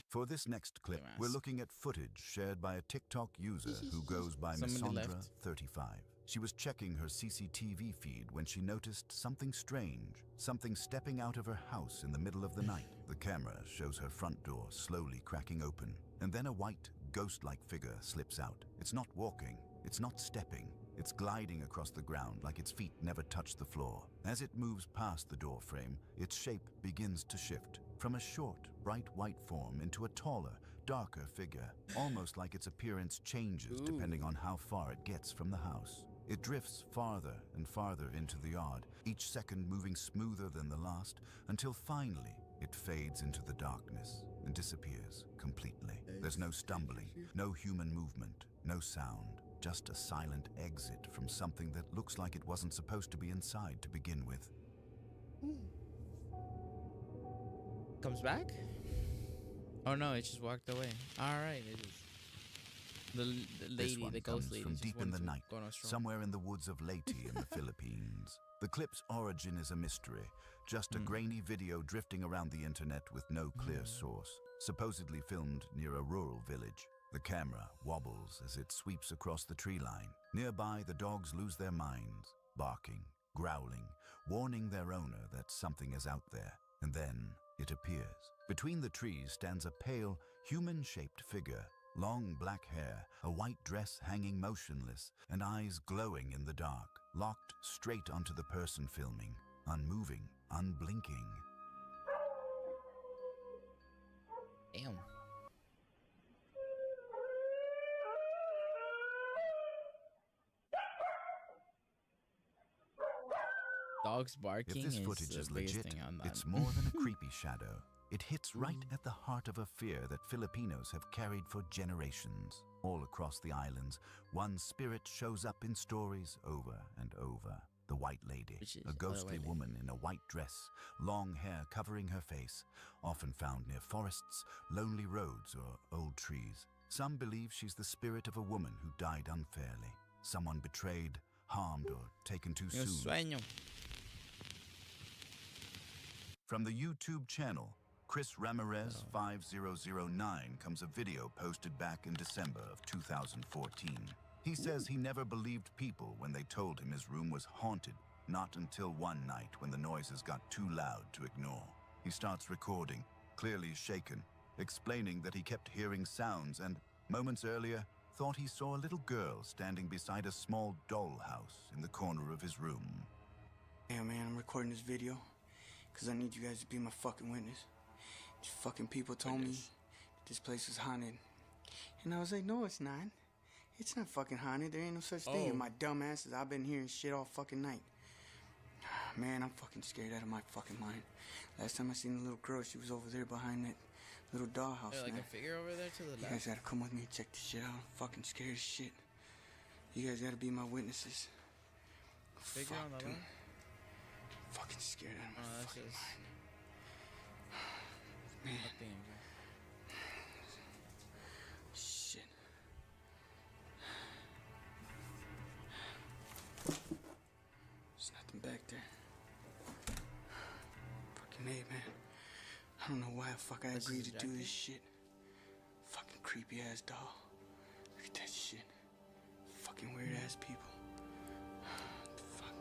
For this next clip, we're looking at footage shared by a TikTok user who goes by Missandra35. She was checking her CCTV feed when she noticed something strange, something stepping out of her house in the middle of the night. The camera shows her front door slowly cracking open, and then a white, ghost-like figure slips out. It's not walking, it's not stepping, it's gliding across the ground like its feet never touched the floor. As it moves past the door frame, its shape begins to shift, from a short, bright white form into a taller, darker figure, almost like its appearance changes depending on how far it gets from the house. It drifts farther and farther into the yard, each second moving smoother than the last, until finally it fades into the darkness and disappears completely. There's no stumbling, no human movement, no sound, just a silent exit from something that looks like it wasn't supposed to be inside to begin with. Comes back? Oh no, it just walked away. Alright, it is. The This lady, one the ghost comes lady, from just deep in the went to night, go on a stroll. somewhere in the woods of Leyte in the Philippines. The clip's origin is a mystery, just a grainy video drifting around the internet with no clear source, supposedly filmed near a rural village. The camera wobbles as it sweeps across the tree line. Nearby, the dogs lose their minds, barking, growling, warning their owner that something is out there. And then it appears. Between the trees stands a pale, human-shaped figure. Long black hair, a white dress hanging motionless, and eyes glowing in the dark, locked straight onto the person filming, unmoving, unblinking. Damn. Dogs barking. If this is footage the is biggest legit, thing on that. it's more than a creepy shadow. It hits right at the heart of a fear that Filipinos have carried for generations. All across the islands, one spirit shows up in stories over and over. The White Lady, a ghostly woman in a white dress, long hair covering her face, often found near forests, lonely roads, or old trees. Some believe she's the spirit of a woman who died unfairly, someone betrayed, harmed, or taken too soon. Sueño. From the YouTube channel Chris Ramirez 5009 comes a video posted back in December of 2014. He says he never believed people when they told him his room was haunted, not until one night when the noises got too loud to ignore. He starts recording, clearly shaken, explaining that he kept hearing sounds and, moments earlier, thought he saw a little girl standing beside a small dollhouse in the corner of his room. Hey man, I'm recording this video because I need you guys to be my fucking witness. These fucking people told me that this place was haunted. And I was like, no, it's not. It's not fucking haunted. There ain't no such thing. And my dumb ass is, I've been hearing shit all fucking night. Man, I'm fucking scared out of my fucking mind. Last time I seen the little girl, she was over there behind that little dollhouse, Like man. a figure over there to the You left. guys gotta come with me and check this shit out. I'm fucking scared as shit. You guys gotta be my witnesses. Figure on the dude. left. Fucking scared out of my That's fucking just mind. Man. nothing. Shit. There's nothing back there. Fucking A, man. I don't know why the fuck I agreed to do this shit. Fucking creepy ass doll. Look at that shit. Fucking weird ass people. What the fuck?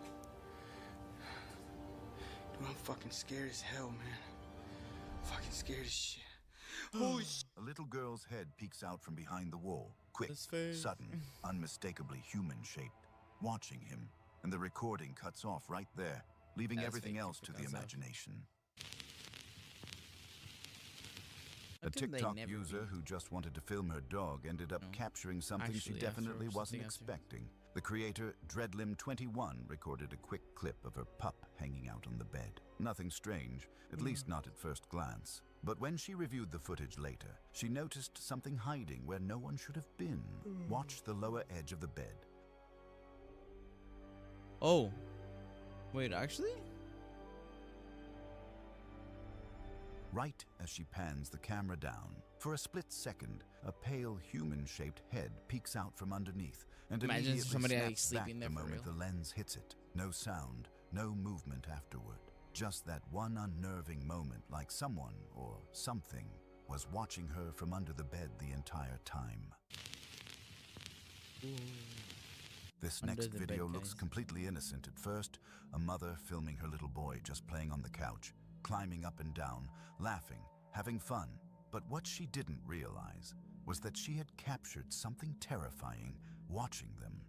Dude, I'm fucking scared as hell, man. Fucking scared as shit. Holy shit. A little girl's head peeks out from behind the wall, quick, sudden, unmistakably human-shaped, watching him, and the recording cuts off right there, leaving everything else to the imagination. A TikTok user who just wanted to film her dog ended up capturing something she Actually, after definitely wasn't something else here. expecting. The creator, Dreadlim21, recorded a quick clip of her pup hanging out on the bed. Nothing strange, at least not at first glance. But when she reviewed the footage later, she noticed something hiding where no one should have been. Watch the lower edge of the bed. Oh. Wait, actually? Right as she pans the camera down, for a split second, a pale human-shaped head peeks out from underneath and Imagine immediately somebody snaps like sleeping back there the for moment real. the lens hits it. No sound, no movement afterward. Just that one unnerving moment, like someone or something was watching her from under the bed the entire time. This Under next the video bed, looks guys. completely innocent at first. A mother filming her little boy just playing on the couch, climbing up and down, laughing, having fun. But what she didn't realize was that she had captured something terrifying watching them.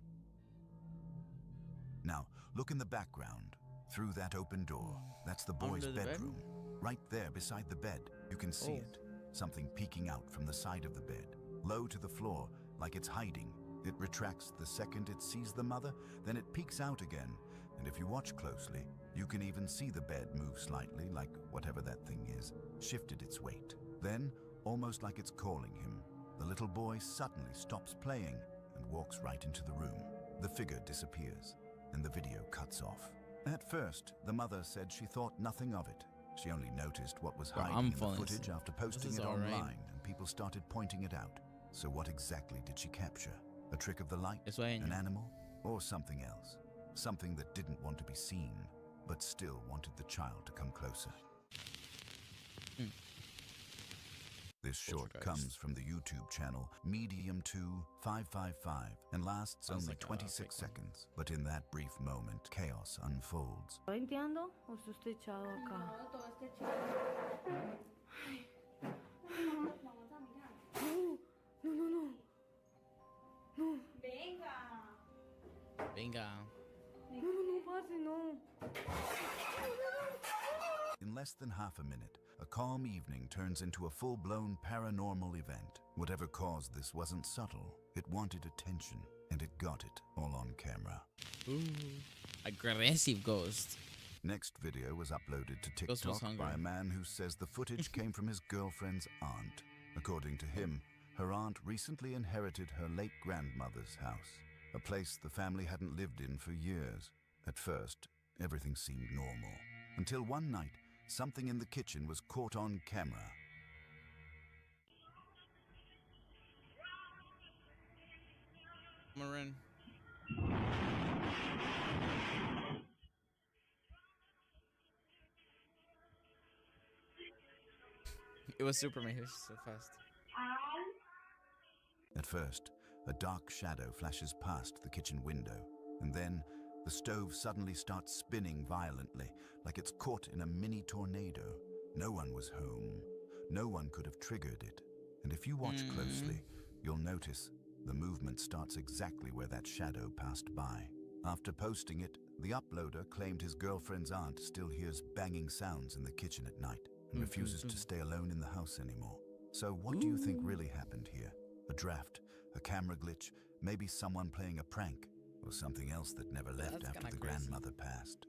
Now, look in the background, through that open door. That's the boy's Under the bed? bedroom. Right there beside the bed, you can see Oh. it. Something peeking out from the side of the bed, low to the floor, like it's hiding. It retracts the second it sees the mother, then it peeks out again. And if you watch closely, you can even see the bed move slightly, like whatever that thing is, shifted its weight. Then, almost like it's calling him, the little boy suddenly stops playing and walks right into the room. The figure disappears, and the video cuts off. At first, the mother said she thought nothing of it. She only noticed what was Bro, hiding I'm in the falling footage asleep. after This posting is it alright. online, and people started pointing it out. So what exactly did she capture? A trick of the light? An animal? Or something else? Something that didn't want to be seen, but still wanted the child to come closer. This short comes from the YouTube channel Medium2555 and lasts Sounds only like a 26 fake one. seconds. But in that brief moment, chaos unfolds. ¿Está limpiando o está usted echado acá? No, todo está echado. No, no, no. No. Venga. Venga. No, no, no, pase, no. In less than half a minute, a calm evening turns into a full-blown paranormal event. Whatever caused this wasn't subtle. It wanted attention, and it got it all on camera. Ooh. Aggressive ghost. Next video was uploaded to Ghost was TikTok by hungry. a man who says the footage came from his girlfriend's aunt. According to him, her aunt recently inherited her late grandmother's house, a place the family hadn't lived in for years. At first, everything seemed normal, until one night, something in the kitchen was caught on camera. Marin. It was Superman. He was so fast. At first, a dark shadow flashes past the kitchen window, and then the stove suddenly starts spinning violently, like it's caught in a mini tornado. No one was home. No one could have triggered it. And if you watch closely, you'll notice the movement starts exactly where that shadow passed by. After posting it, the uploader claimed his girlfriend's aunt still hears banging sounds in the kitchen at night and refuses to stay alone in the house anymore. So what do you think really happened here? A draft, a camera glitch, maybe someone playing a prank, or something else that never left That's after kinda the crazy. grandmother passed?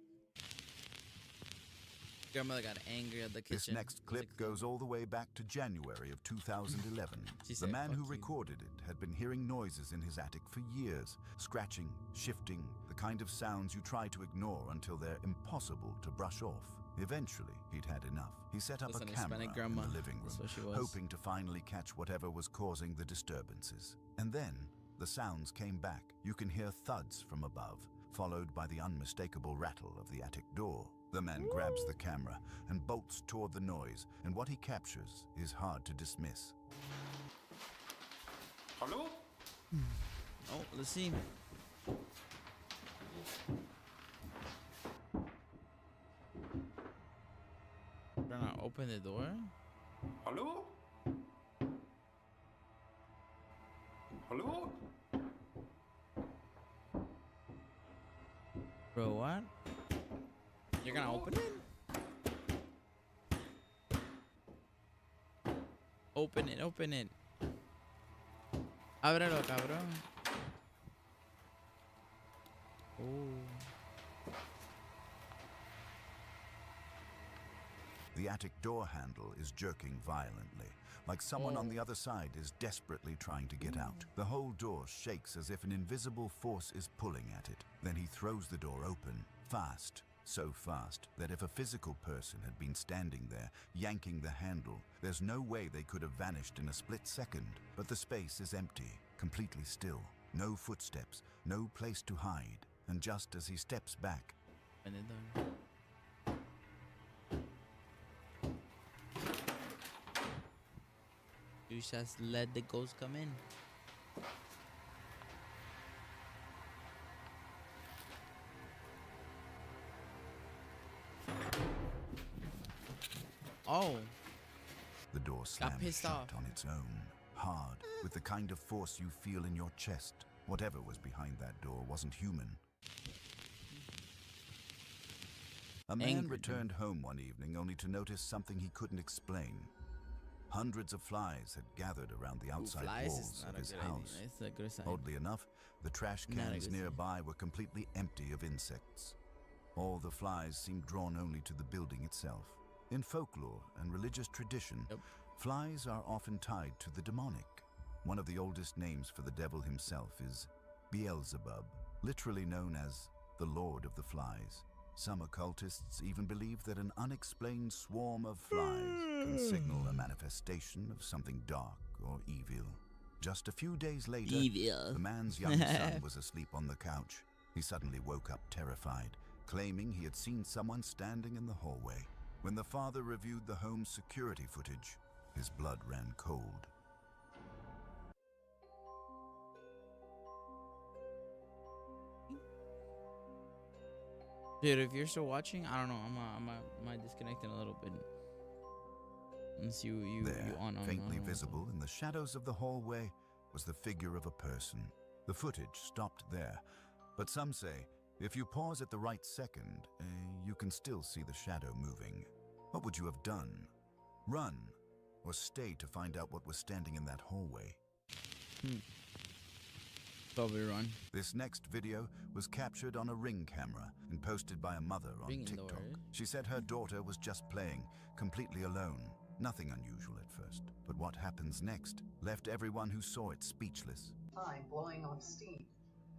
Grandmother got angry at the kitchen. This next clip goes all the way back to January of 2011. She The said, man who "Fuck you." recorded it had been hearing noises in his attic for years, scratching, shifting, the kind of sounds you try to ignore until they're impossible to brush off. Eventually, he'd had enough. He set up Listen, a camera Hispanic in grandma. the living That's room, what she was. hoping to finally catch whatever was causing the disturbances. And then, the sounds came back. You can hear thuds from above, followed by the unmistakable rattle of the attic door. The man grabs the camera and bolts toward the noise, and what he captures is hard to dismiss. Hello? Oh, let's see. Gonna open the door. Hello? Hello? Bro, what? You're gonna open it? Open it, open it. Ábrelo, cabrón. Oh. The attic door handle is jerking violently, like someone on the other side is desperately trying to get out. The whole door shakes as if an invisible force is pulling at it. Then he throws the door open, fast, so fast that if a physical person had been standing there, yanking the handle, there's no way they could have vanished in a split second. But the space is empty, completely still. No footsteps, no place to hide. And just as he steps back, you just let the ghost come in. Oh. The door slams pissed shut off. on its own, hard, with the kind of force you feel in your chest. Whatever was behind that door wasn't human. A man returned home one evening only to notice something he couldn't explain. Hundreds of flies had gathered around the outside walls of his house. It's a good sign. Oddly enough, the trash Not a cans good sign. nearby were completely empty of insects. All the flies seemed drawn only to the building itself. In folklore and religious tradition, flies are often tied to the demonic. One of the oldest names for the devil himself is Beelzebub, literally known as the Lord of the Flies. Some occultists even believe that an unexplained swarm of flies can signal a manifestation of something dark or evil. Just a few days later, the man's young son was asleep on the couch. He suddenly woke up terrified, claiming he had seen someone standing in the hallway. When the father reviewed the home's security footage, his blood ran cold. Dude, if you're still watching, I don't know. I might disconnect in a little bit. Unless you on. Faintly visible in the shadows of the hallway was the figure of a person. The footage stopped there, but some say if you pause at the right second, you can still see the shadow moving. What would you have done? Run, or stay to find out what was standing in that hallway? Probably run. This next video was captured on a Ring camera and posted by a mother on Ring TikTok. door. She said her daughter was just playing, completely alone. Nothing unusual at first, but what happens next left everyone who saw it speechless. Time blowing off steam.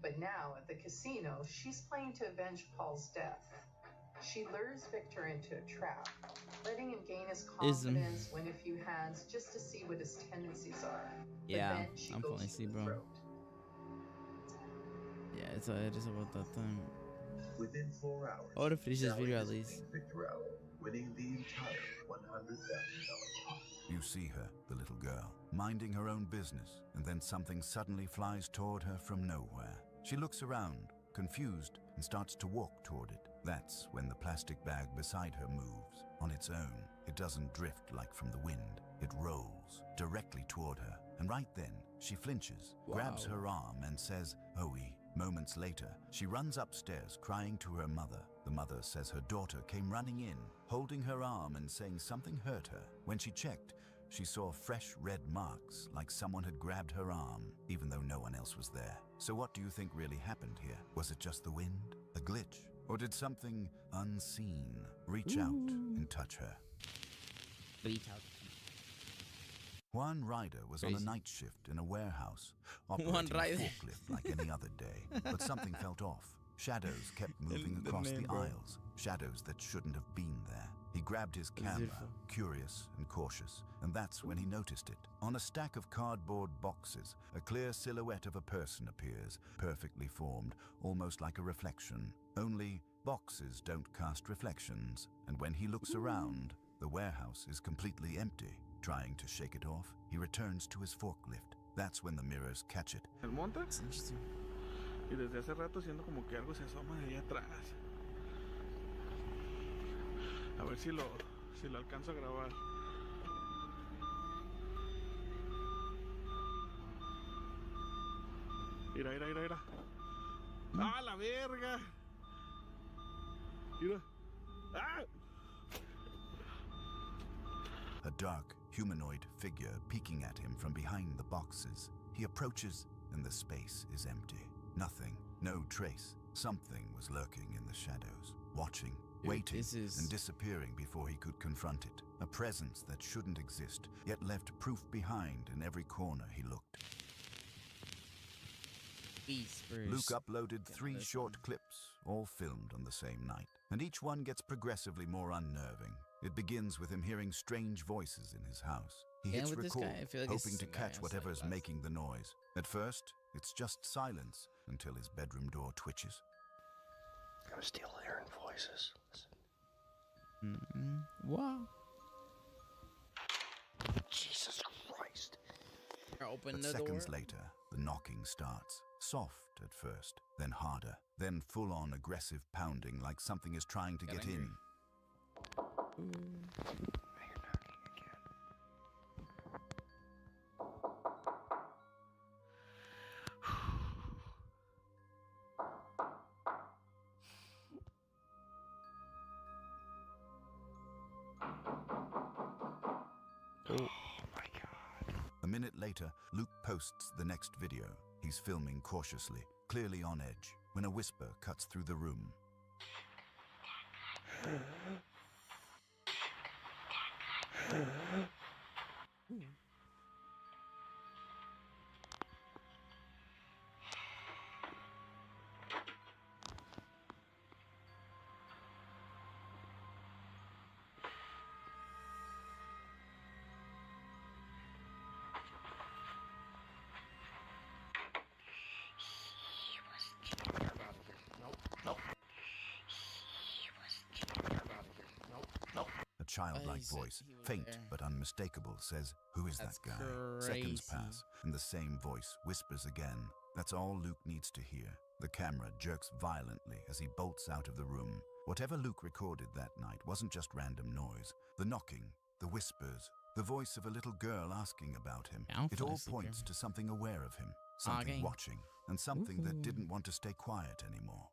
But now at the casino, she's playing to avenge Paul's death. She lures Victor into a trap, letting him gain his confidence, win a few hands just to see what his tendencies are. Yeah, but then she I'm goes falling for asleep, the bro. throat. Yeah, it is about that time. Within 4 hours, I want to finish this Sally video at is least. named Victorella, winning the entire $100,000 pot. You see her, the little girl, minding her own business, and then something suddenly flies toward her from nowhere. She looks around, confused, and starts to walk toward it. That's when the plastic bag beside her moves. On its own, it doesn't drift like from the wind. It rolls directly toward her, and right then, she flinches, grabs her arm, and says, "Owie." Moments later, she runs upstairs crying to her mother. The mother says her daughter came running in, holding her arm and saying something hurt her. When she checked, she saw fresh red marks like someone had grabbed her arm, even though no one else was there. So what do you think really happened here? Was it just the wind? A glitch? Or did something unseen reach out and touch her? Reach out. Juan Ryder was on a night shift in a warehouse, operating Juan a Ryder. forklift like any other day. But something felt off. Shadows kept moving The across name, the bro. aisles, shadows that shouldn't have been there. He grabbed his camera, Beautiful. curious and cautious, and that's when he noticed it. On a stack of cardboard boxes, a clear silhouette of a person appears, perfectly formed, almost like a reflection. Only boxes don't cast reflections, and when he looks around, the warehouse is completely empty. Trying to shake it off, he returns to his forklift. That's when the mirrors catch it. El monte y desde hace rato siento como que algo se asoma de ahí atrás. A ver si lo alcanzo a grabar. Mira. ¡Ah, la verga! Mira. ¡Ah! A dark, humanoid figure peeking at him from behind the boxes. He approaches, and the space is empty. Nothing, no trace. Something was lurking in the shadows, watching, Dude, waiting, this is- and disappearing before he could confront it. A presence that shouldn't exist, yet left proof behind in every corner he looked. Luke uploaded 3 short clips, all filmed on the same night, and each one gets progressively more unnerving. It begins with him hearing strange voices in his house. He Yeah, hits with this record, guy, I feel like it's hoping to the guy catch outside whatever's class. making the noise. At first, it's just silence until his bedroom door twitches. I'm still hearing voices. Wow. Jesus Christ. Open But the seconds door. later, the knocking starts. Soft at first, then harder, then full-on aggressive pounding like something is trying to get in. A minute later, Luke posts the next video. He's filming cautiously, clearly on edge, when a whisper cuts through the room. A childlike voice, faint but unmistakable, says, "Who is that guy?" Seconds pass, and the same voice whispers again. That's all Luke needs to hear. The camera jerks violently as he bolts out of the room. Whatever Luke recorded that night wasn't just random noise. The knocking, the whispers, the voice of a little girl asking about him. It all points to something aware of him, something watching, and something that didn't want to stay quiet anymore.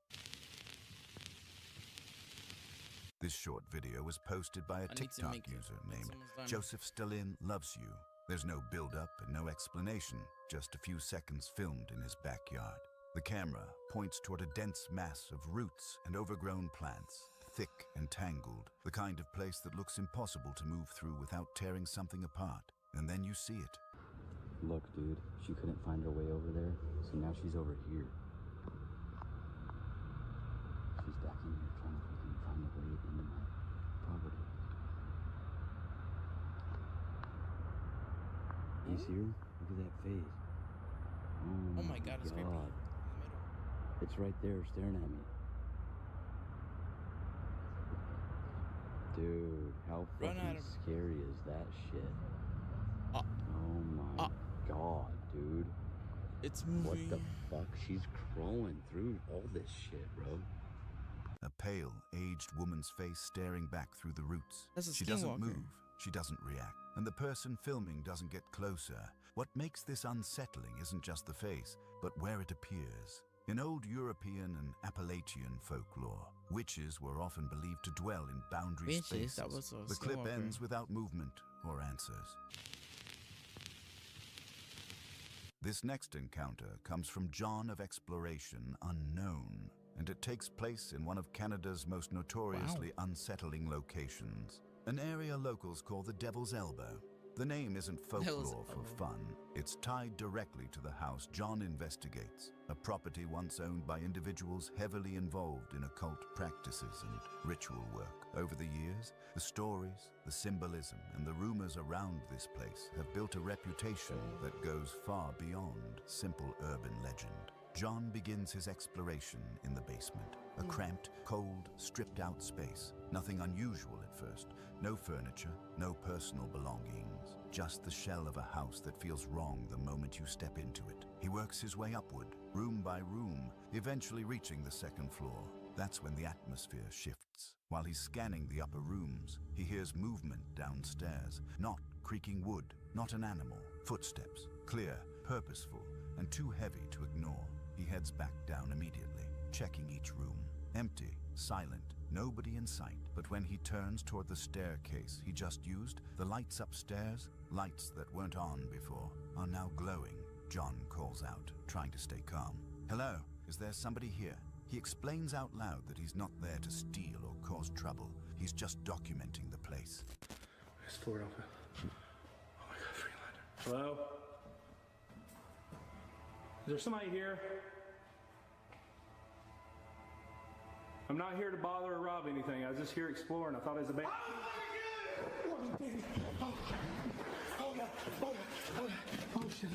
This short video was posted by a TikTok user named Joseph Stalin Loves You. There's no build-up and no explanation, just a few seconds filmed in his backyard. The camera points toward a dense mass of roots and overgrown plants, thick and tangled, the kind of place that looks impossible to move through without tearing something apart. And then you see it. Look, dude, she couldn't find her way over there, so now she's over here. She's back in here trying to fucking find a way into my property. You see her? Look at that face. Oh my god, it's creepy. It's right there staring at me. Dude, how fucking scary is that shit? Oh my god, dude. It's What the fuck? She's crawling through all this shit, bro. A pale, aged woman's face staring back through the roots. That's a She doesn't skinwalker. move. She doesn't react. And the person filming doesn't get closer. What makes this unsettling isn't just the face, but where it appears. In old European and Appalachian folklore, witches were often believed to dwell in boundary Witches? spaces. That was a The clip skinwalker. ends without movement or answers. This next encounter comes from John of Exploration Unknown, and it takes place in one of Canada's most notoriously unsettling locations, an area locals call the Devil's Elbow. The name isn't folklore for fun. It's tied directly to the house John investigates, a property once owned by individuals heavily involved in occult practices and ritual work. Over the years, the stories, the symbolism, and the rumors around this place have built a reputation that goes far beyond simple urban legend. John begins his exploration in the basement, a cramped, cold, stripped-out space. Nothing unusual at first. No furniture, no personal belongings, just the shell of a house that feels wrong the moment you step into it. He works his way upward, room by room, eventually reaching the second floor. That's when the atmosphere shifts. While he's scanning the upper rooms, he hears movement downstairs. Not creaking wood, not an animal. Footsteps, clear, purposeful, and too heavy to ignore. He heads back down immediately, checking each room. Empty, silent, nobody in sight. But when he turns toward the staircase he just used, the lights upstairs, lights that weren't on before, are now glowing. John calls out, trying to stay calm. "Hello, is there somebody here?" He explains out loud that he's not there to steal or cause trouble. He's just documenting the place. It's Philadelphia. Oh my God, Freeland. Hello? Is there somebody here? I'm not here to bother or rob anything. I was just here exploring. I thought it was a band. Oh shit.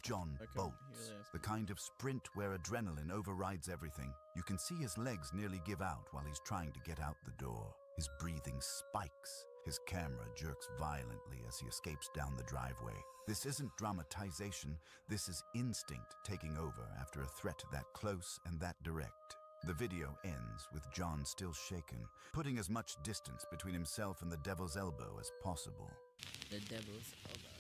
John bolts, the kind of sprint where adrenaline overrides everything. You can see his legs nearly give out while he's trying to get out the door. His breathing spikes. His camera jerks violently as he escapes down the driveway. This isn't dramatization. This is instinct taking over after a threat that close and that direct. The video ends with John still shaken, putting as much distance between himself and the devil's elbow as possible. The devil's elbow.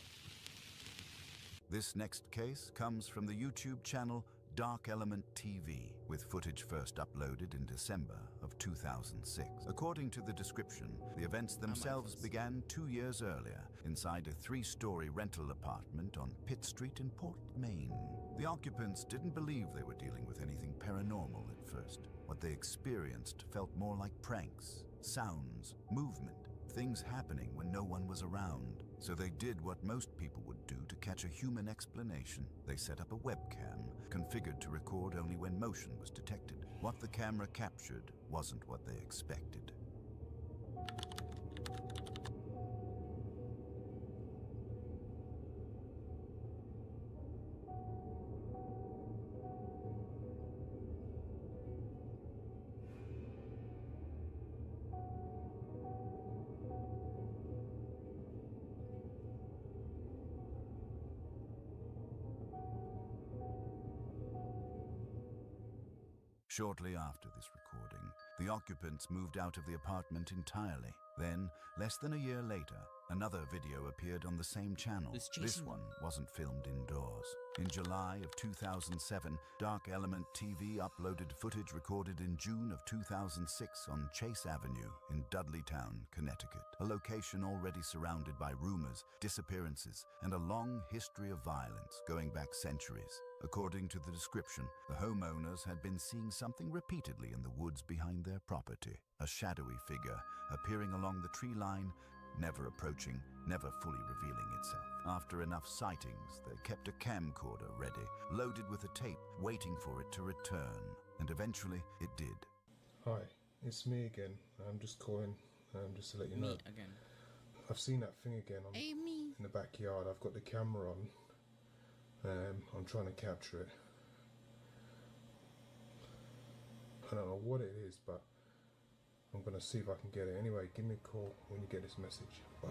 This next case comes from the YouTube channel Dark Element TV, with footage first uploaded in December of 2006. According to the description, the events themselves began 2 years earlier inside a 3-story rental apartment on Pitt Street in Port, Maine. The occupants didn't believe they were dealing with anything paranormal at first. What they experienced felt more like pranks, sounds, movement, things happening when no one was around. So they did what most people would do to catch a human explanation. They set up a webcam, configured to record only when motion was detected. What the camera captured wasn't what they expected. Shortly after this recording, the occupants moved out of the apartment entirely. Then, less than a year later, another video appeared on the same channel. This one wasn't filmed indoors. In July of 2007, Dark Element TV uploaded footage recorded in June of 2006 on Chase Avenue in Dudleytown, Connecticut, a location already surrounded by rumors, disappearances, and a long history of violence going back centuries. According to the description, the homeowners had been seeing something repeatedly in the woods behind their property. A shadowy figure appearing along the tree line, never approaching, never fully revealing itself. After enough sightings, they kept a camcorder ready, loaded with a tape, waiting for it to return. And eventually, it did. Hi, it's me again. I'm just calling just to let you know. Me again. I've seen that thing again in the backyard. I've got the camera on. I'm trying to capture it. I don't know what it is, but I'm gonna see if I can get it. Anyway, give me a call when you get this message. Bye.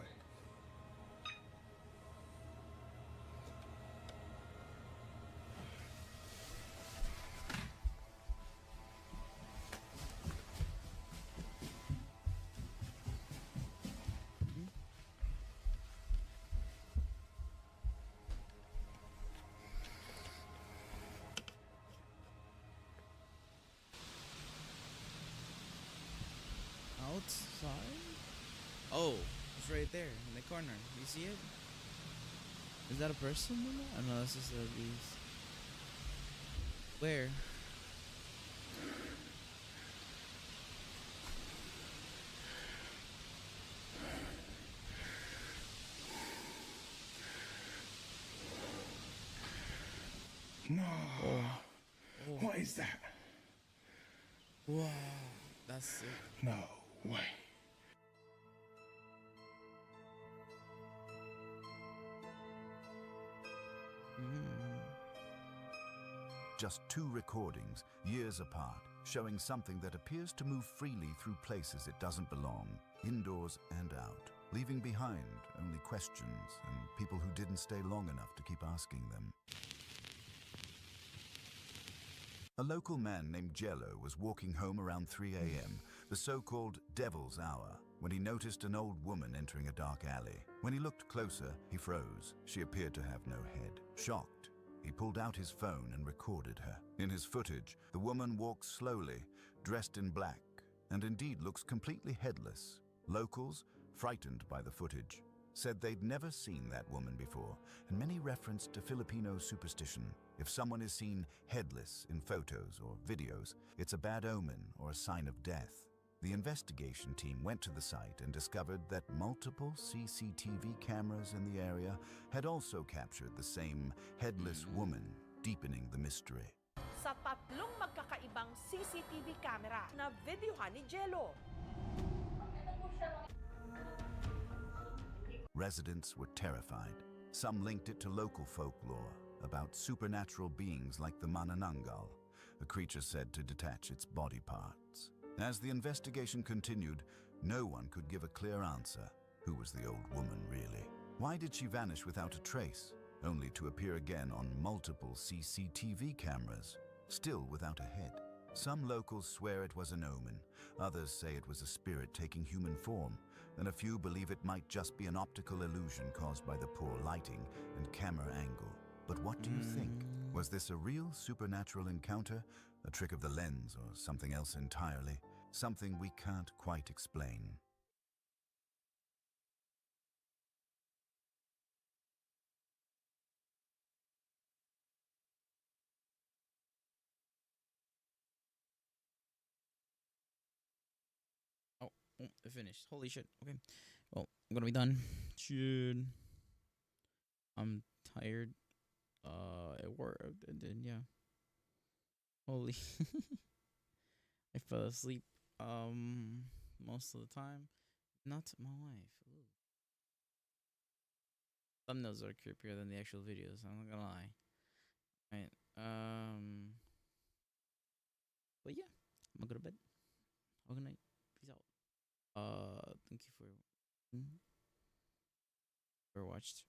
Outside? Oh, it's right there in the corner. You see it? Is that a person? Oh no, that's just a beast. Where? No. Oh. What is that? Wow, that's sick. No way. Just 2 recordings, years apart, showing something that appears to move freely through places it doesn't belong, indoors and out, leaving behind only questions and people who didn't stay long enough to keep asking them. A local man named Jello was walking home around 3 a.m., the so-called Devil's Hour, when he noticed an old woman entering a dark alley. When he looked closer, he froze. She appeared to have no head. Shocked, he pulled out his phone and recorded her. In his footage, the woman walks slowly, dressed in black, and indeed looks completely headless. Locals, frightened by the footage, said they'd never seen that woman before, and many referenced a Filipino superstition. If someone is seen headless in photos or videos, it's a bad omen or a sign of death. The investigation team went to the site and discovered that multiple CCTV cameras in the area had also captured the same headless woman, deepening the mystery. Sa tatlong magkakaibang CCTV camera na videohan ni Jello. Residents were terrified. Some linked it to local folklore about supernatural beings like the Manananggal, a creature said to detach its body parts. As the investigation continued, no one could give a clear answer. Who was the old woman, really? Why did she vanish without a trace, only to appear again on multiple CCTV cameras, still without a head? Some locals swear it was an omen, others say it was a spirit taking human form, and a few believe it might just be an optical illusion caused by the poor lighting and camera angle. But what do you think? Was this a real supernatural encounter, a trick of the lens, or something else entirely? Something we can't quite explain. Oh, I finished. Holy shit. Okay. Well, I'm gonna be done. Shit. I'm tired. At work, and then yeah. Holy. I fell asleep. Most of the time. Not my wife. Ooh. Thumbnails are creepier than the actual videos. I'm not gonna lie. Right. But yeah, I'm gonna go to bed. Have a good night. Peace out. Thank you for watched.